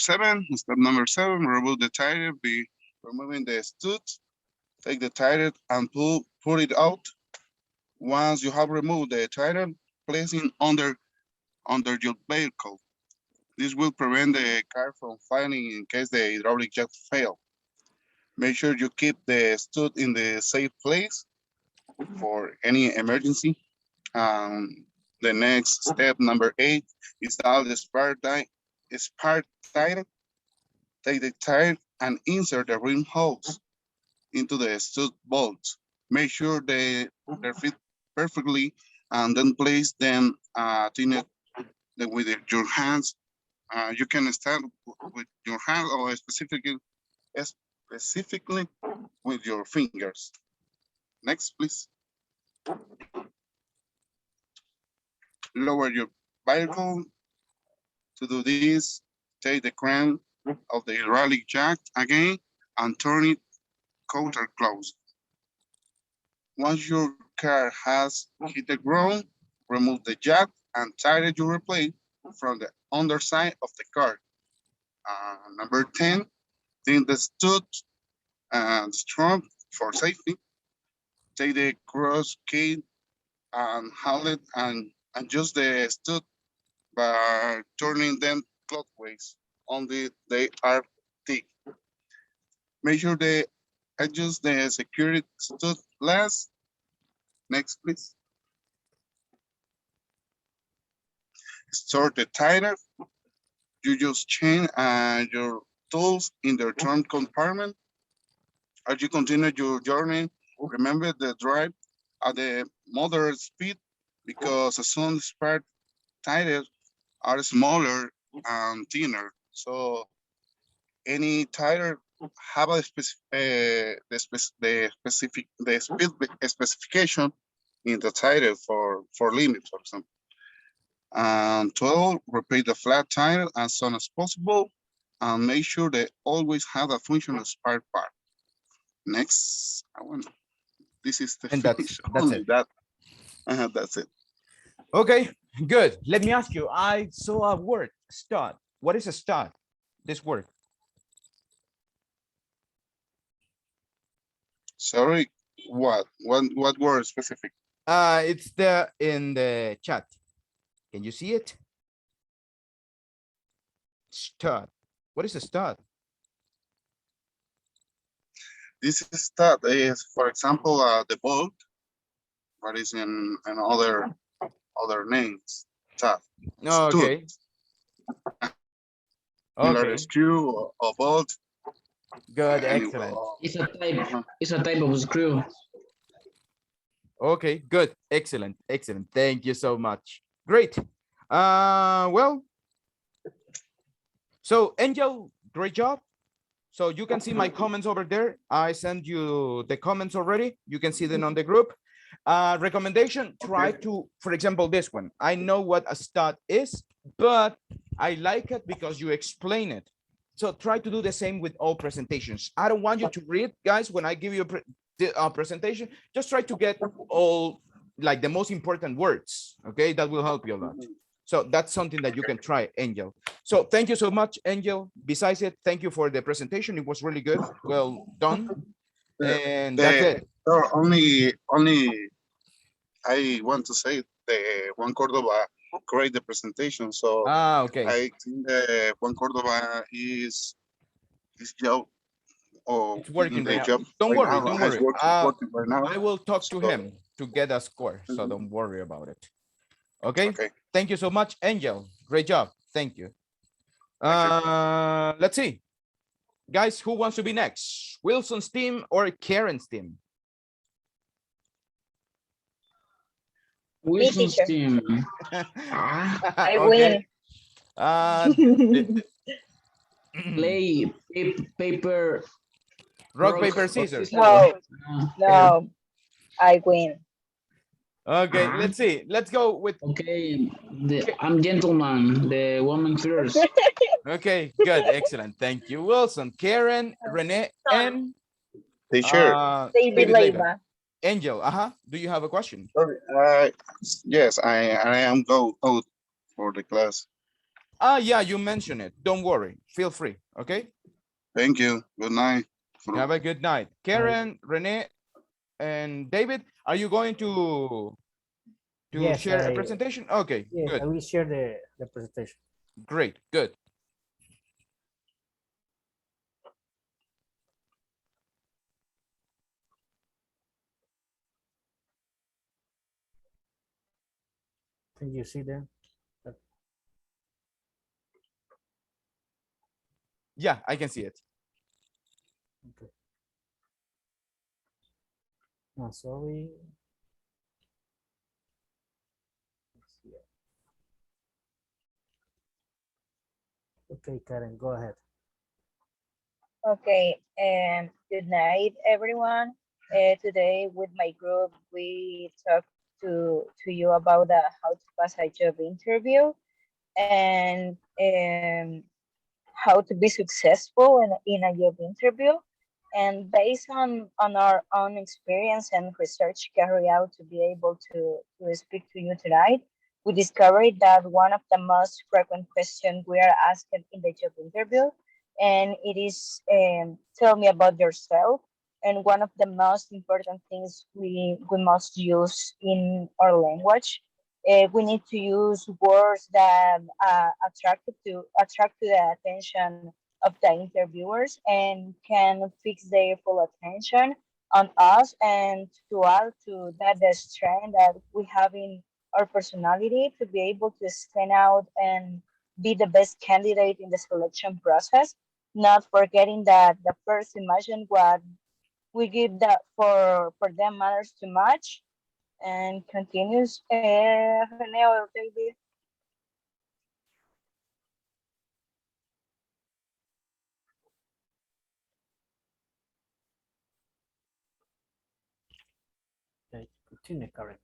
seven, remove the tire by removing the stud. Take the tire and pull it out. Once you have removed the tire, place it under your vehicle. This will prevent the car from falling in case the hydraulic jack fails. Make sure you keep the stud in the safe place for any emergency. The next step, number 8, install the spare tire. Take the tire and insert the rim holes into the stud bolts. Make sure they fit perfectly and then place them with your hands. You can start with your hand or specifically with your fingers. Next, please. lower your vehicle. To do this, take the crank of the hydraulic jack again and turn it counterclockwise. Once your car has hit the ground, remove the jack and tighten your plate from the underside of the car. Number 10, thin the stud and strong for safety. Take the cross key and hold it and adjust the stud by turning them clockwise. Only they are thick. Make sure they adjust the security stud last. Next, please. Start the tire. You just change your tools in the return compartment. As you continue your journey, remember the drive at the moderate speed because some spare tires are smaller and thinner. So any tire have a the speed specification in the tire for limit, for example. And 12, repeat the flat tire as soon as possible and make sure they always have a functional spare part. Next, this is the And finish. that's Only it. that. That's it. Okay, good. Let me ask you, I saw a word, stud. What is a stud? This word. Sorry, what word specific? It's there in the chat. Can you see it? Stud. What is a stud? This is stud is, for example, the bolt, but it's in other names. Stud. Oh, okay. Okay. Screw or bolt. Good, excellent. It's a type. It's a type of screw. Okay, good, excellent, excellent. Thank you so much. Great. Well, so Angel, great job. So you can see my comments over there. I sent you the comments already. You can see them on the group. Recommendation, try to, for example, this one. I know what a stud is, but I like it because you explain it. So try to do the same with all presentations. I don't want you to read, guys, when I give you a presentation, just try to get all like the most important words, okay? That will help you a lot. So that's something that you can try, Angel. So thank you so much, Angel. Besides it, thank you for the presentation. It was really good. Well done. And that's it. Only I want to say the Juan Cordova create the presentation. So okay. I think the Juan Cordova is job or it's working the right job. now. Don't worry, don't worry. Working right now. I will talk to him to get a score. So don't worry about it. Okay. Thank you so much, Angel. Great job. Thank you. Let's see. Guys, who wants to be next? Wilson's team or Karen's team? Wilson's team. I win. Play paper. Rock, paper, scissors. No, I win. Okay, let's see. Let's go with. Okay, I'm gentleman. The woman first. Okay, good, excellent. Thank you, Wilson, Karen, Renee, and David Leiva. Angel. Do you have a question? Sorry, yes, I am go out for the class. Yeah, you mentioned it. Don't worry. Feel free. Okay. Thank you. Good night. Have a good night. Karen, Renee, and David, are you going to Yes, share a presentation? Okay, yes, good. I will share the presentation. Great, good. Can you see them? Yeah, I can see it. Okay. No, sorry. Okay, Karen, go ahead. Okay, good night, everyone. Today with my group, we talked to you about how to pass a job interview and how to be successful in a job interview. And based on our own experience and research carried out to be able to speak to you tonight, we discovered that one of the most frequent questions we are asked in the job interview, and it is tell me about yourself. And one of the most important things we must use in our language, we need to use words that attract to the attention of the interviewers and can fix their full attention on us, and to add to that the strength that we have in our personality to be able to stand out and be the best candidate in the selection process, not forgetting that the first imagine what we give that for them matters too much, and continues. Rene, I will take this. Okay, continue, Karen.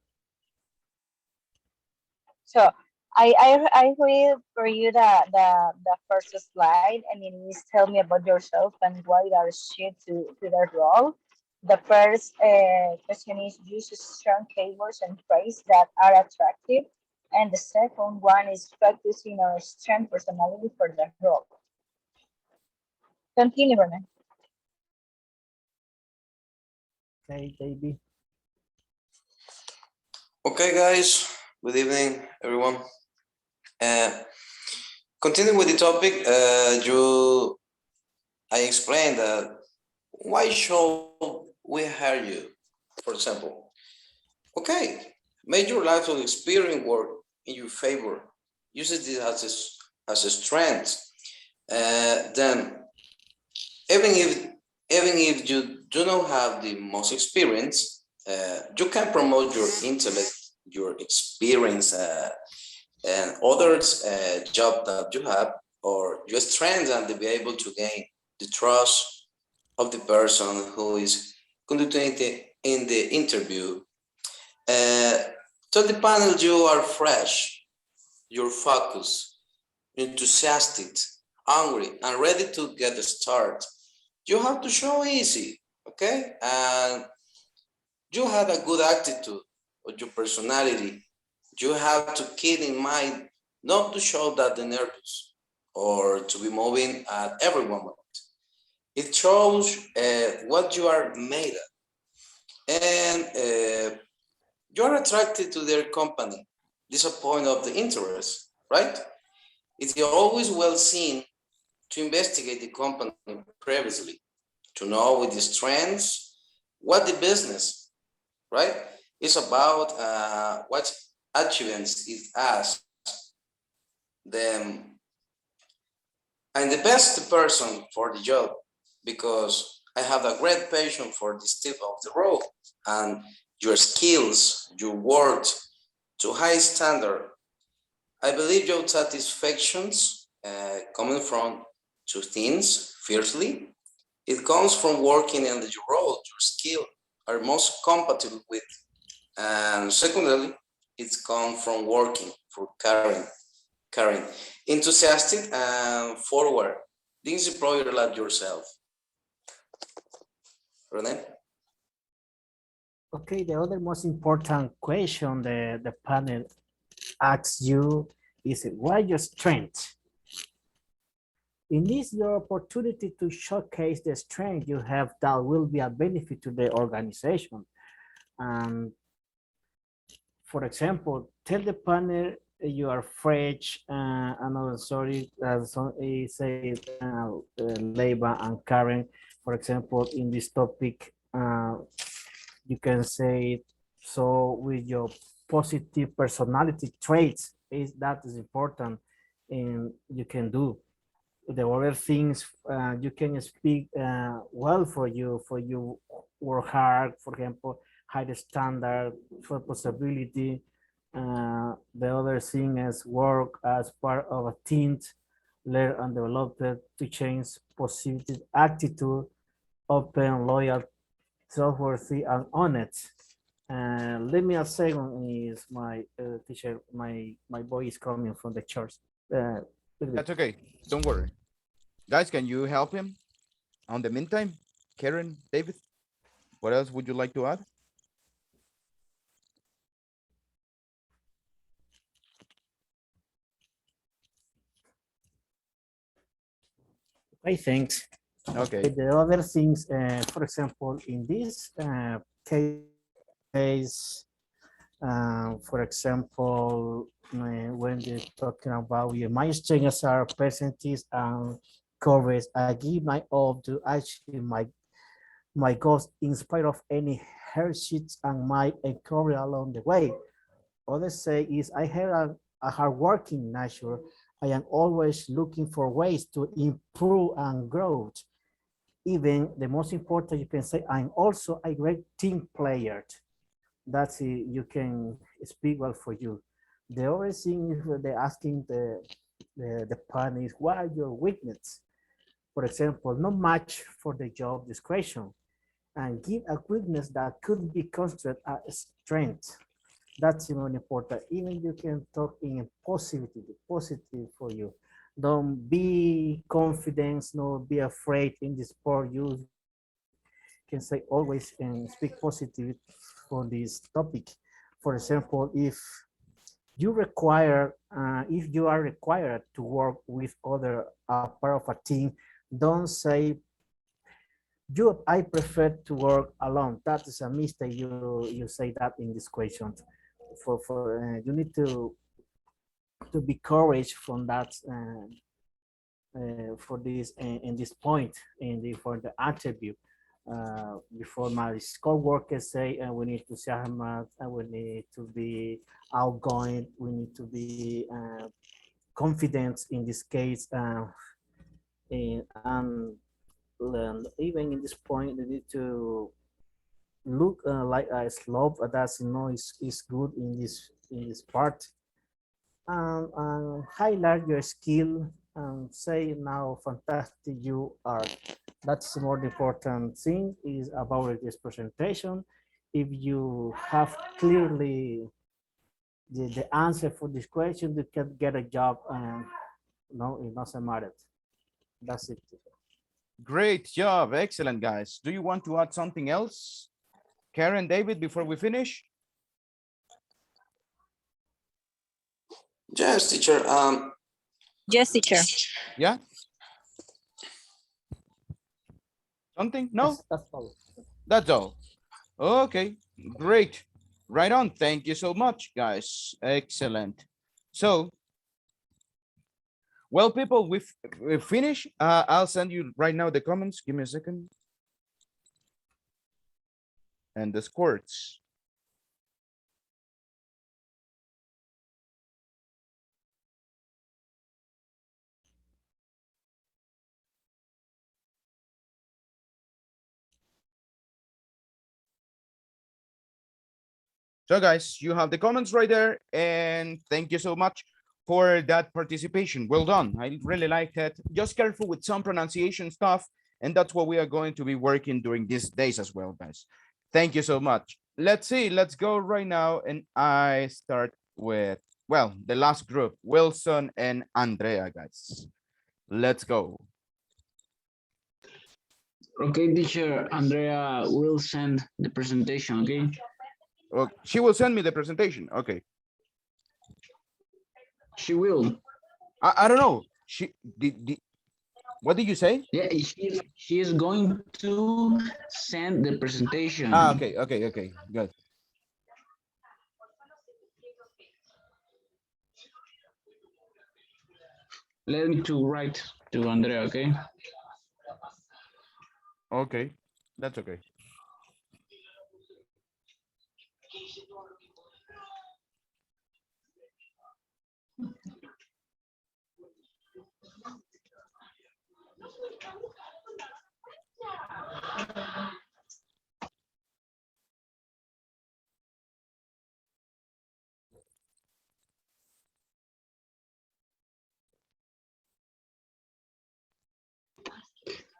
So I read for you the first slide, and it is tell me about yourself and why you are suited to that role. The first question is use strong keywords and phrases that are attractive. And the second one is focusing on strong personality for the role. Continue, Rene. Okay, David. Okay, guys. Good evening, everyone. Continuing with the topic, I explained that why should we hire you, for example. Okay, make your life experience work in your favor. Use this as a strength. Then, even if you do not have the most experience, you can promote your intellect, your experience, and others job that you have, or your strength, and to be able to gain the trust of the person who is conducting in the interview. To the panel, you are fresh, you're focused, enthusiastic, hungry, and ready to get the start. You have to show easy, okay? And you have a good attitude of your personality. You have to keep in mind not to show that the nervous or to be moving at every moment. It shows what you are made of. And you are attracted to their company. This is a point of the interest, right? It's always well seen to investigate the company previously, to know with the strengths, what the business, right? It's about what achievements it has. Them I'm the best person for the job because I have a great passion for this type of the role, and your skills, your work to high standard. I believe your satisfactions coming from two things. Firstly, it comes from working in your role, your skill are most compatible with. And secondly, it comes from working for caring, enthusiastic and forward. This employer like yourself. Rene? Okay, the other most important question the panel asks you is what your strength? In this, your opportunity to showcase the strength you have that will be a benefit to the organization. For example, tell the panel you are French, another sorry, say Leiva and Karen. For example, in this topic, you can say, so with your positive personality traits, that is important, and you can do. The other things you can speak well for you work hard, for example, high standard for possibility. The other thing is work as part of a team, learn and develop to change positive attitude, open, loyal, trustworthy, and honest. Let me a second. Is my teacher? My boy is coming from the church. That's okay. Don't worry. Guys, can you help him? On the meantime, Karen, David, what else would you like to add? I think. Okay. The other things, for example, in this case, for example, when they're talking about your my strengths are percentages and coverage, I give my all to achieve my goals in spite of any hardships and my encourage along the way. Others say is I have a hardworking nature. I am always looking for ways to improve and grow. Even the most important, you can say I'm also a great team player. That's it, you can speak well for you. The other thing is they're asking the partner is what are your weaknesses? For example, not much for the job description and give a weakness that could be considered a strength. That's really important. Even you can talk in positive for you. Don't be confident, no be afraid in the sport. You can say always and speak positive for this topic. For example, if you are required to work with other part of a team, don't say I prefer to work alone. That is a mistake. You say that in this question. You need to be courage from that for this in this point for the interview. Before my co-workers say we need to share we need to be outgoing, we need to be confident in this case, and even in this point they need to look like a slope. That's is good in this part, and highlight your skill and say now fantastic you are. That's the more important thing is about this presentation. If you have clearly the answer for this question, you can get a job, and no, it doesn't matter. That's it. Great job. Excellent, guys. Do you want to add something else? Karen, David, before we finish? Yes, teacher. Yes, teacher. Yeah? Something? No? That's all. That's all. Okay, great. Right on. Thank you so much, guys. Excellent. So, well, people, we've finished. I'll send you right now the comments. Give me a second. And the scores. So guys, you have the comments right there, and thank you so much for that participation. Well done. I really liked it. Just careful with some pronunciation stuff, and that's what we are going to be working during these days as well, guys. Thank you so much. Let's see, let's go right now, and I start with, well, the last group, Wilson and Andrea, guys. Let's go. Okay, teacher, Andrea will send the presentation, okay? Oh, she will send me the presentation. Okay. She will. I don't know. She did. What did you say? Yeah, she is going to send the presentation. Okay, good. Let me to write to Andrea, okay? Okay, that's okay.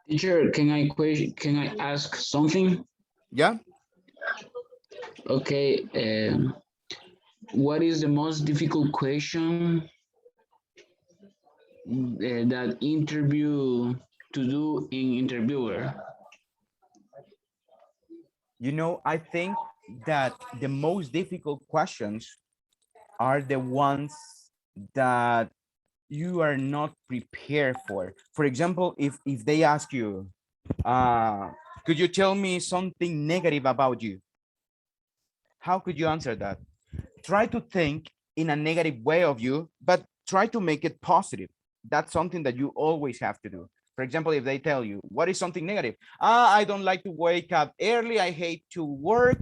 Teacher, can I ask something? Yeah. Okay. What is the most difficult question that interview to do in interviewer? You know, I think that the most difficult questions are the ones that you are not prepared for. For example, if they ask you, could you tell me something negative about you? How could you answer that? Try to think in a negative way of you, but try to make it positive. That's something that you always have to do. For example, if they tell you, what is something negative? I don't like to wake up early. I hate to work.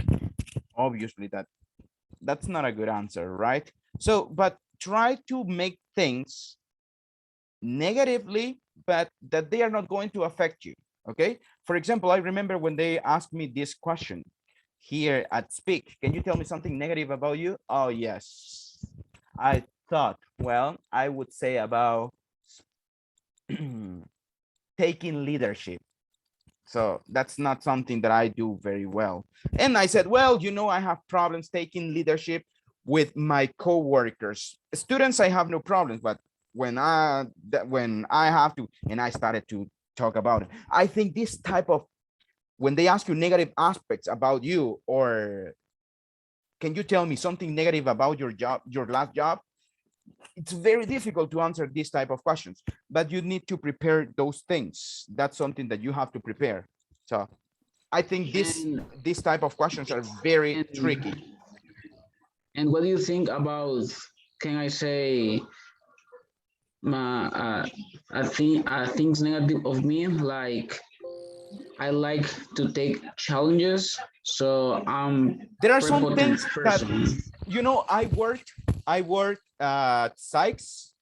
Obviously, that's not a good answer, right? So, but try to make things negatively, but that they are not going to affect you. Okay. For example, I remember when they asked me this question here at Speak, can you tell me something negative about you? Oh, yes. I thought, well, I would say about taking leadership. So that's not something that I do very well. And I said, well, you know, I have problems taking leadership with my coworkers. Students, I have no problems, but when I have to, and I started to talk about it, I think this type of, when they ask you negative aspects about you, or can you tell me something negative about your job, your last job? It's very difficult to answer these type of questions, but you need to prepare those things. That's something that you have to prepare. So I think this type of questions are very tricky. And what do you think about, can I say, things negative of me, like I like to take challenges, so there are some things person. that, you know, I worked at Sykes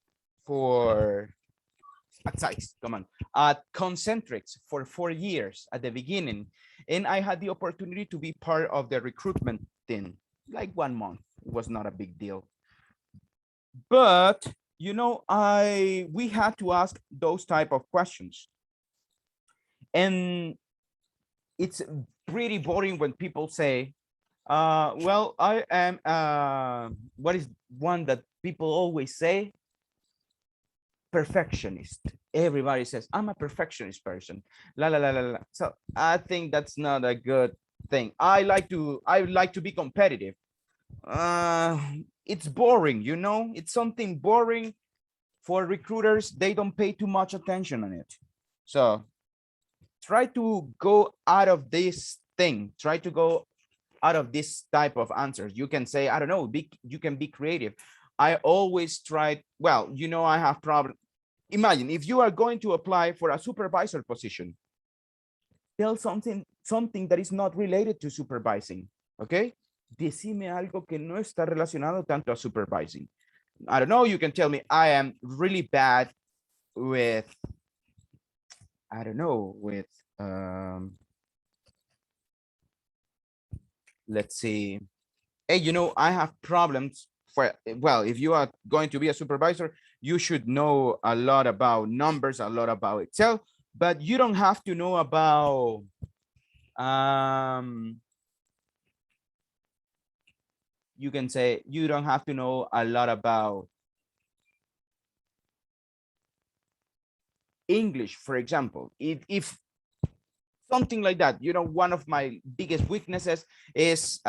at Concentrix for 4 years at the beginning, and I had the opportunity to be part of the recruitment team. Like 1 month, it was not a big deal, but you know, we had to ask those type of questions, and it's pretty boring when people say, well, I am, what is one that people always say? Perfectionist. Everybody says, I'm a perfectionist person. La la la la la. So I think that's not a good thing. I like to be competitive. It's boring, you know, it's something boring for recruiters. They don't pay too much attention on it. So try to go out of this thing. Try to go out of this type of answers. You can say, I don't know, you can be creative. I always try, well, you know, I have problem. Imagine if you are going to apply for a supervisor position, tell something that is not related to supervising, okay? Decime algo que no está relacionado tanto a supervising. I don't know, you can tell me, I am really bad with, I don't know, with, let's see, hey, you know, I have problems for, well, if you are going to be a supervisor, you should know a lot about numbers, a lot about Excel, but you don't have to know about, you can say, you don't have to know a lot about English, for example. If something like that, you know, one of my biggest weaknesses is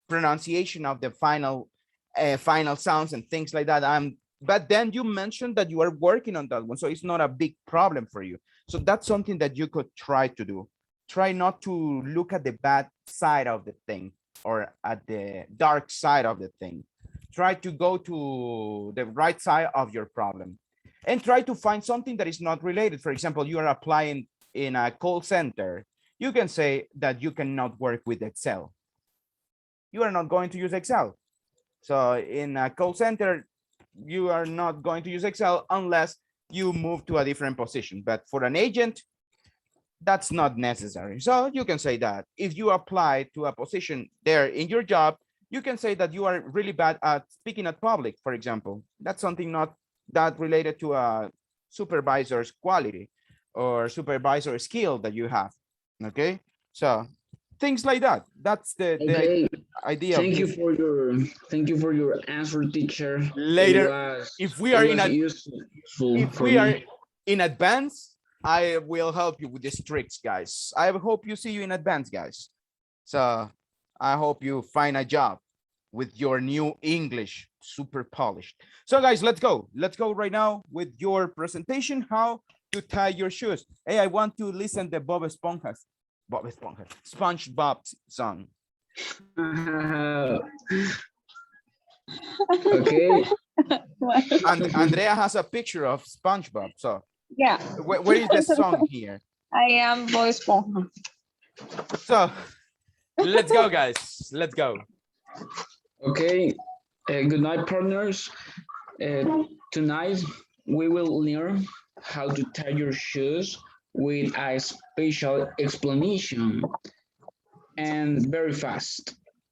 pronunciation of the final sounds and things like that. But then you mentioned that you are working on that one, so it's not a big problem for you. So that's something that you could try to do. Try not to look at the bad side of the thing or at the dark side of the thing. Try to go to the right side of your problem and try to find something that is not related. For example, you are applying in a call center. You can say that you cannot work with Excel. You are not going to use Excel. So in a call center, you are not going to use Excel unless you move to a different position. But for an agent, that's not necessary. So you can say that if you apply to a position there in your job, you can say that you are really bad at speaking at public, for example. That's something not that related to a supervisor's quality or supervisor skill that you have. Okay, so things like that. That's the Okay. idea of Thank you this. for your answer, teacher. Later, if we are useful if for we are me. in advance, I will help you with these tricks, guys. I hope you see you in advance, guys. So I hope you find a job with your new English, super polished. So guys, let's go. Let's go right now with your presentation, how to tie your shoes. Hey, I want to listen to Bob Esponja's, SpongeBob song. Okay. And Andrea has a picture of SpongeBob. So Yeah. where is the song here? I am voice phone. So let's go, guys. Let's go. Okay. Good night, partners. Tonight we will learn how to tie your shoes with a special explanation and very fast,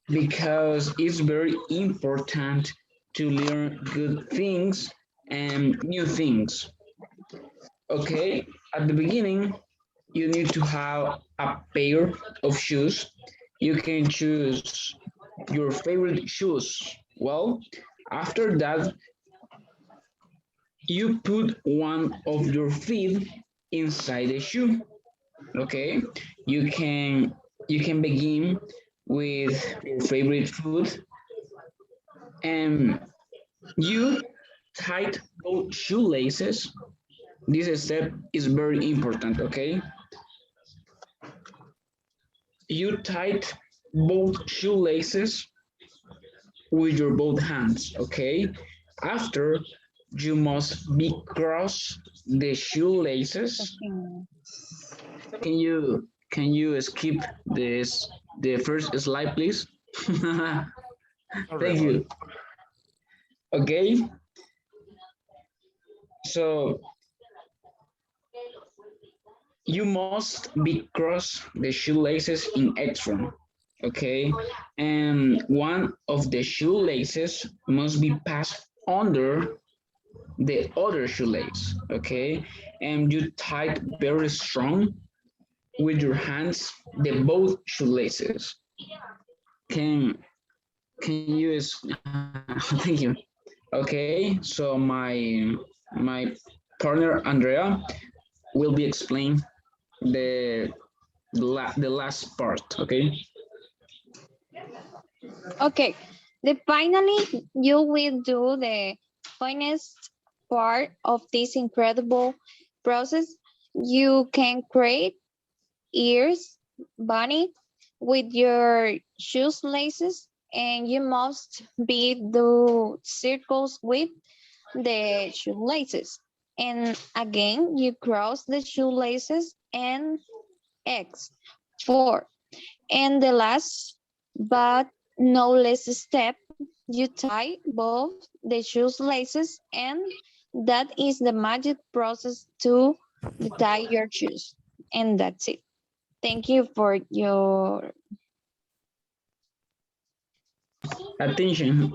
because it's very important to learn good things and new things. Okay, at the beginning, you need to have a pair of shoes. You can choose your favorite shoes. Well, after that, you put one of your feet inside the shoe. Okay, you can begin with your favorite foot, and you tight both shoelaces. This step is very important. Okay, you tight both shoelaces with your both hands. Okay, after you must be cross the shoelaces. Can you skip the first slide, please? Thank you. Okay. So you must be cross the shoelaces in extra. Okay, and one of the shoelaces must be passed under the other shoelace. Okay, and you tight very strong with your hands the both shoelaces. Can you thank you. Okay, so my partner Andrea will be explain the last part. Okay. Okay. Finally, you will do the finest part of this incredible process. You can create ears, bunny, with your shoelaces, and you must be the circles with the shoelaces. And again, you cross the shoelaces and X. 4. And the last but no less step, you tie both the shoelaces, and that is the magic process to tie your shoes. And that's it. Thank you for your attention.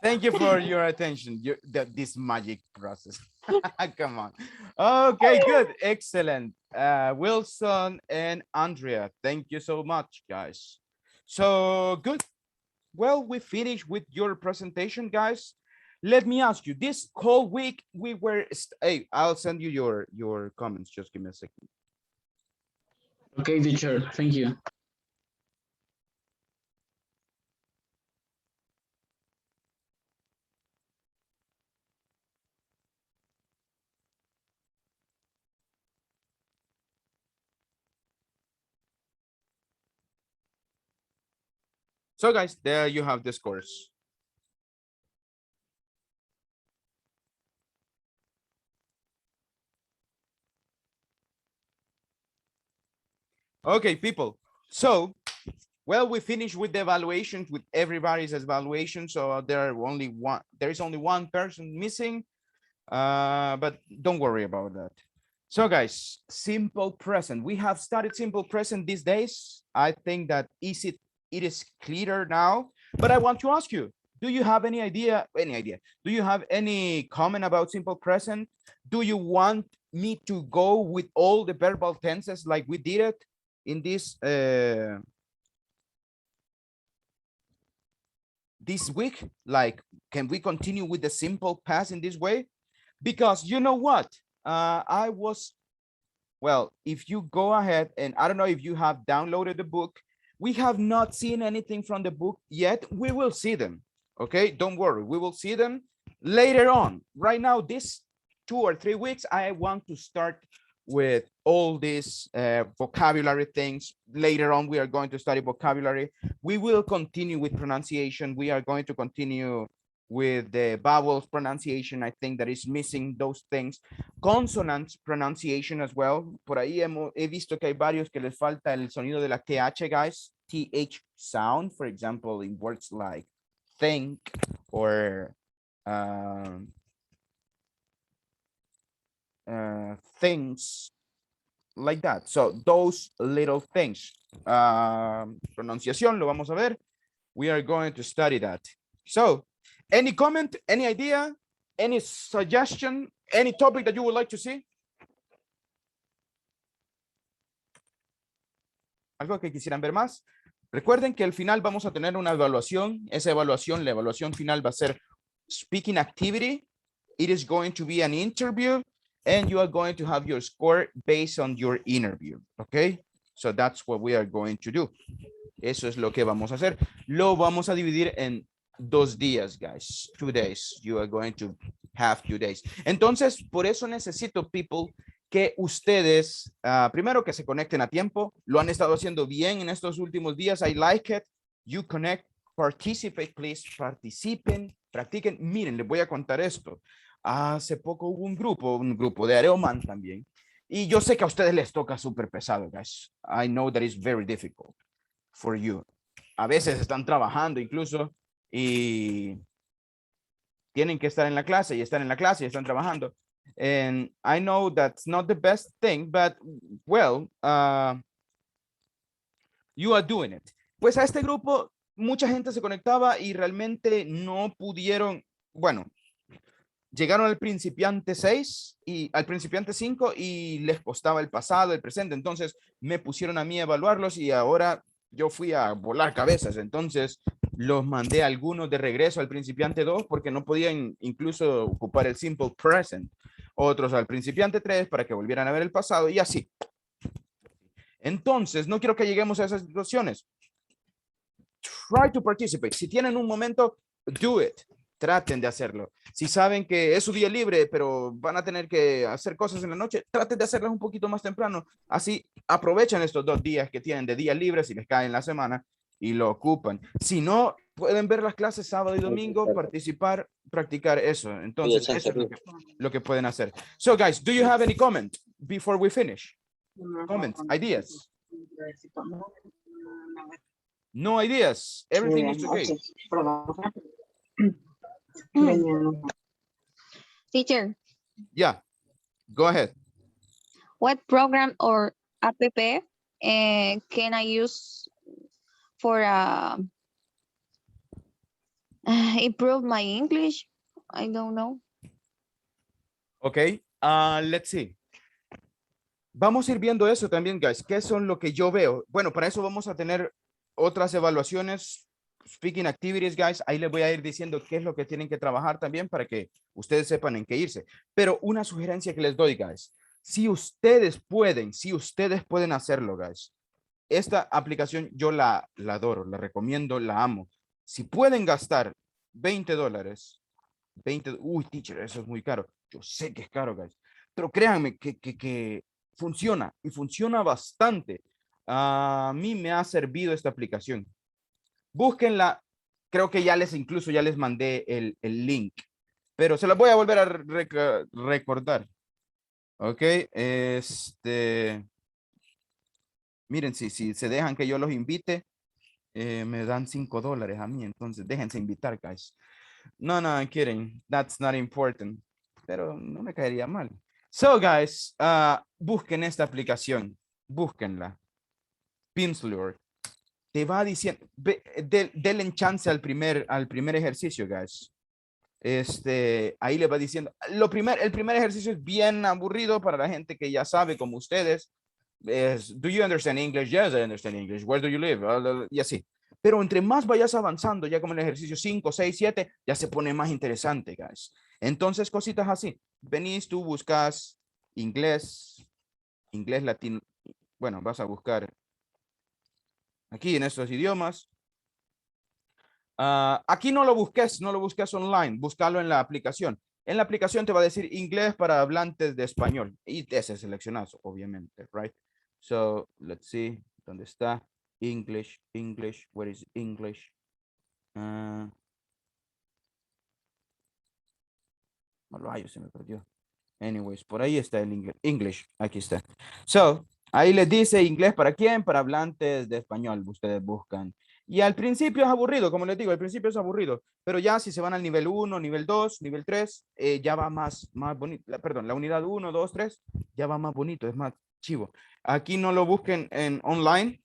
Thank you for your attention. This magic process. Come on. Okay, good. Excellent. Wilson and Andrea, thank you so much, guys. So good. Well, we finished with your presentation, guys. Let me ask you, this whole week we were, hey, I'll send you your comments. Just give me a second. Okay, teacher, thank you. So guys, there you have the scores. Okay, people. So, well, we finished with the evaluations, with everybody's evaluation. So there is only one person missing, but don't worry about that. So guys, simple present. We have started simple present these days. I think that it is clearer now, but I want to ask you, do you have any idea? Do you have any comment about simple present? Do you want me to go with all the verbal tenses like we did it in this this week? Like, can we continue with the simple past in this way? Because you know what? Well, if you go ahead, and I don't know if you have downloaded the book, we have not seen anything from the book yet. We will see them, okay? Don't worry, we will see them later on. Right now, this 2 or 3 weeks, I want to start with all these vocabulary things. Later on, we are going to study vocabulary. We will continue with pronunciation. We are going to continue with the vowels pronunciation. I think that is missing those things. Consonants pronunciation as well. Por ahí he visto que hay varios que les falta el sonido de la TH, guys. TH sound, for example, in words like think or things like that. So those little things. Pronunciación, lo vamos a ver. We are going to study that. So, any comment, any idea, any suggestion, any topic that you would like to see? ¿Algo que quisieran ver más? Recuerden que al final vamos a tener una evaluación. Esa evaluación, la evaluación final va a ser speaking activity. It is going to be an interview and you are going to have your score based on your interview. Okay? So that's what we are going to do. Eso es lo que vamos a hacer. Lo vamos a dividir en 2 días, guys. 2 days. You are going to have 2 days. Entonces, por eso necesito, people, que ustedes, primero que se conecten a tiempo. Lo han estado haciendo bien en estos últimos días. I like it. You connect, participate, please. Participen, practiquen. Miren, les voy a contar esto. Hace poco hubo un grupo de Areoman también. Y yo sé que a ustedes les toca súper pesado, guys. I know that is very difficult for you. A veces están trabajando incluso y tienen que estar en la clase y están en la clase y están trabajando. And I know that's not the best thing, but well, you are doing it. Pues a este grupo mucha gente se conectaba y realmente no pudieron, bueno, llegaron al principiante 6 y al principiante 5 y les costaba el pasado, el presente. Entonces me pusieron a mí a evaluarlos y ahora yo fui a volar cabezas. Entonces los mandé a algunos de regreso al principiante 2 porque no podían incluso ocupar el simple present. Otros al principiante 3 para que volvieran a ver el pasado y así. Entonces no quiero que lleguemos a esas situaciones. Try to participate. Si tienen un momento, do it. Traten de hacerlo. Si saben que es su día libre, pero van a tener que hacer cosas en la noche, traten de hacerlas un poquito más temprano. Así aprovechan estos 2 días que tienen de día libre si les cae en la semana y lo ocupan. Si no, pueden ver las clases sábado y domingo, participar, practicar eso. Entonces, eso es lo que pueden hacer. So, guys, do you have any comment before we finish? Comments, ideas? No ideas. Everything is okay. Teacher. Yeah, go ahead. What program or app can I use for improve my English? I don't know. Okay, let's see. Vamos a ir viendo eso también, guys. ¿Qué son lo que yo veo? Bueno, para eso vamos a tener otras evaluaciones. Speaking activities, guys, ahí les voy a ir diciendo qué es lo que tienen que trabajar también para que ustedes sepan en qué irse. Pero una sugerencia que les doy, guys, si ustedes pueden hacerlo, guys, esta aplicación yo la adoro, la recomiendo, la amo. Si pueden gastar $20, uy, teacher, eso es muy caro. Yo sé que es caro, guys, pero créanme que funciona y funciona bastante. A mí me ha servido esta aplicación. Búsquenla, creo que ya les mandé el link, pero se la voy a volver a recordar. Ok, miren, si se dejan que yo los invite, me dan $5 a mí, entonces déjense invitar, guys. No, I'm kidding, that's not important, pero no me caería mal. So, guys, busquen esta aplicación, búsquenla. Pimsleur. Te va diciendo, denle chance al primer ejercicio, guys. Ahí le va diciendo, el primer ejercicio es bien aburrido para la gente que ya sabe, como ustedes. Do you understand English? Yes, I understand English. Where do you live? Y así. Pero entre más vayas avanzando, ya como en el ejercicio 5, 6, 7, ya se pone más interesante, guys. Entonces, cositas así. Venís, tú buscas inglés, inglés latino. Bueno, vas a buscar aquí en estos idiomas. Aquí no lo busques online, búscalo en la aplicación. En la aplicación te va a decir inglés para hablantes de español. Y ese seleccionas, obviamente, right? So, let's see, ¿dónde está? English, where is English? Ay, se me perdió. Anyways, por ahí está el inglés. English, aquí está. So, ahí les dice inglés para quién, para hablantes de español, ustedes buscan. Y al principio es aburrido, como les digo, al principio es aburrido, pero ya si se van al nivel 1, nivel 2, nivel 3, ya va más bonito, perdón, la unidad 1, 2, 3, ya va más bonito, es más chivo. Aquí no lo busquen en online,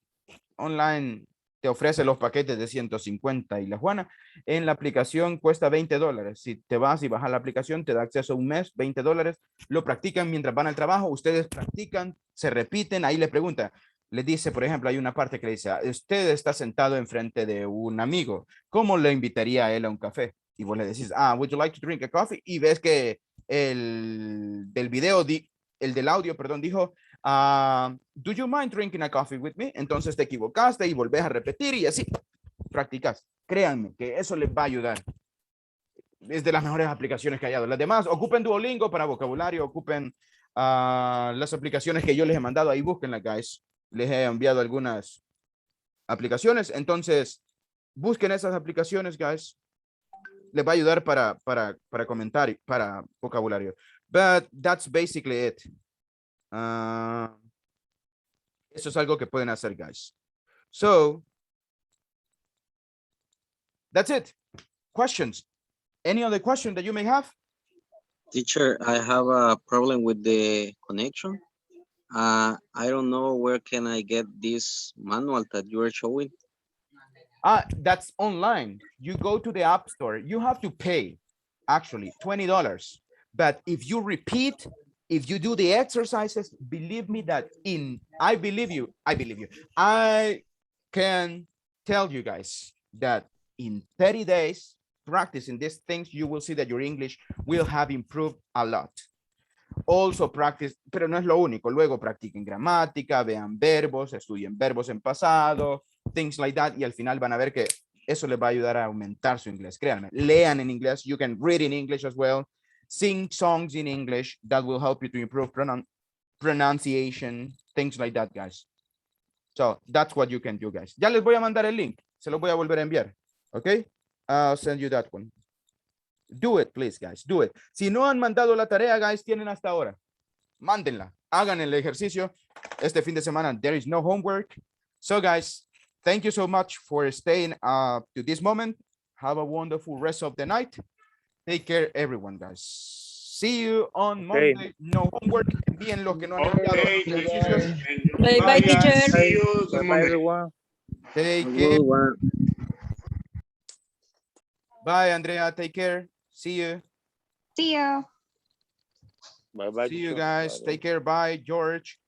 online te ofrece los paquetes de 150 y la Juana. En la aplicación cuesta $20. Si te vas y bajas la aplicación, te da acceso a un mes, $20. Lo practican mientras van al trabajo. Ustedes practican, se repiten. Ahí le pregunta, le dice, por ejemplo, hay una parte que le dice, usted está sentado enfrente de un amigo. ¿Cómo le invitaría a él a un café? Y vos le decís, would you like to drink a coffee? Y ves que el del video, el del audio, perdón, dijo, do you mind drinking a coffee with me? Entonces te equivocaste y volvés a repetir y así practicas. Créanme que eso les va a ayudar. Es de las mejores aplicaciones que hay. Las demás, ocupen Duolingo para vocabulario, ocupen las aplicaciones que yo les he mandado. Ahí búsquenlas, guys. Les he enviado algunas aplicaciones. Entonces, busquen esas aplicaciones, guys. Les va a ayudar para comentar, para vocabulario. But that's basically it. Eso es algo que pueden hacer, guys. So, that's it. Questions? Any other question that you may have? Teacher, I have a problem with the connection. I don't know where can I get this manual that you are showing. That's online. You go to the App Store. You have to pay, actually, $20. But if you repeat, if you do the exercises, believe me that I believe you. I can tell you guys that in 30 days, practicing these things, you will see that your English will have improved a lot. Also practice, pero no es lo único. Luego practiquen gramática, vean verbos, estudien verbos en pasado, things like that, y al final van a ver que eso les va a ayudar a aumentar su inglés. Créanme, lean en inglés. You can read in English as well. Sing songs in English. That will help you to improve pronunciation, things like that, guys. So that's what you can do, guys. Ya les voy a mandar el link. Se lo voy a volver a enviar. Okay? I'll send you that one. Do it, please, guys. Do it. Si no han mandado la tarea, guys, tienen hasta ahora. Mándenla. Hagan el ejercicio. Este fin de semana, there is no homework. So, guys, thank you so much for staying up to this moment. Have a wonderful rest of the night. Take care, everyone, guys. See you on Monday. No homework. Envíen los que no han enviado ejercicios. Bye, bye, teacher. See you Bye, bye, everyone. Take care. Bye, Andrea. Take care. See you. See you. Bye, bye. See you teacher. guys. Bye, bye. Take care. Bye, George.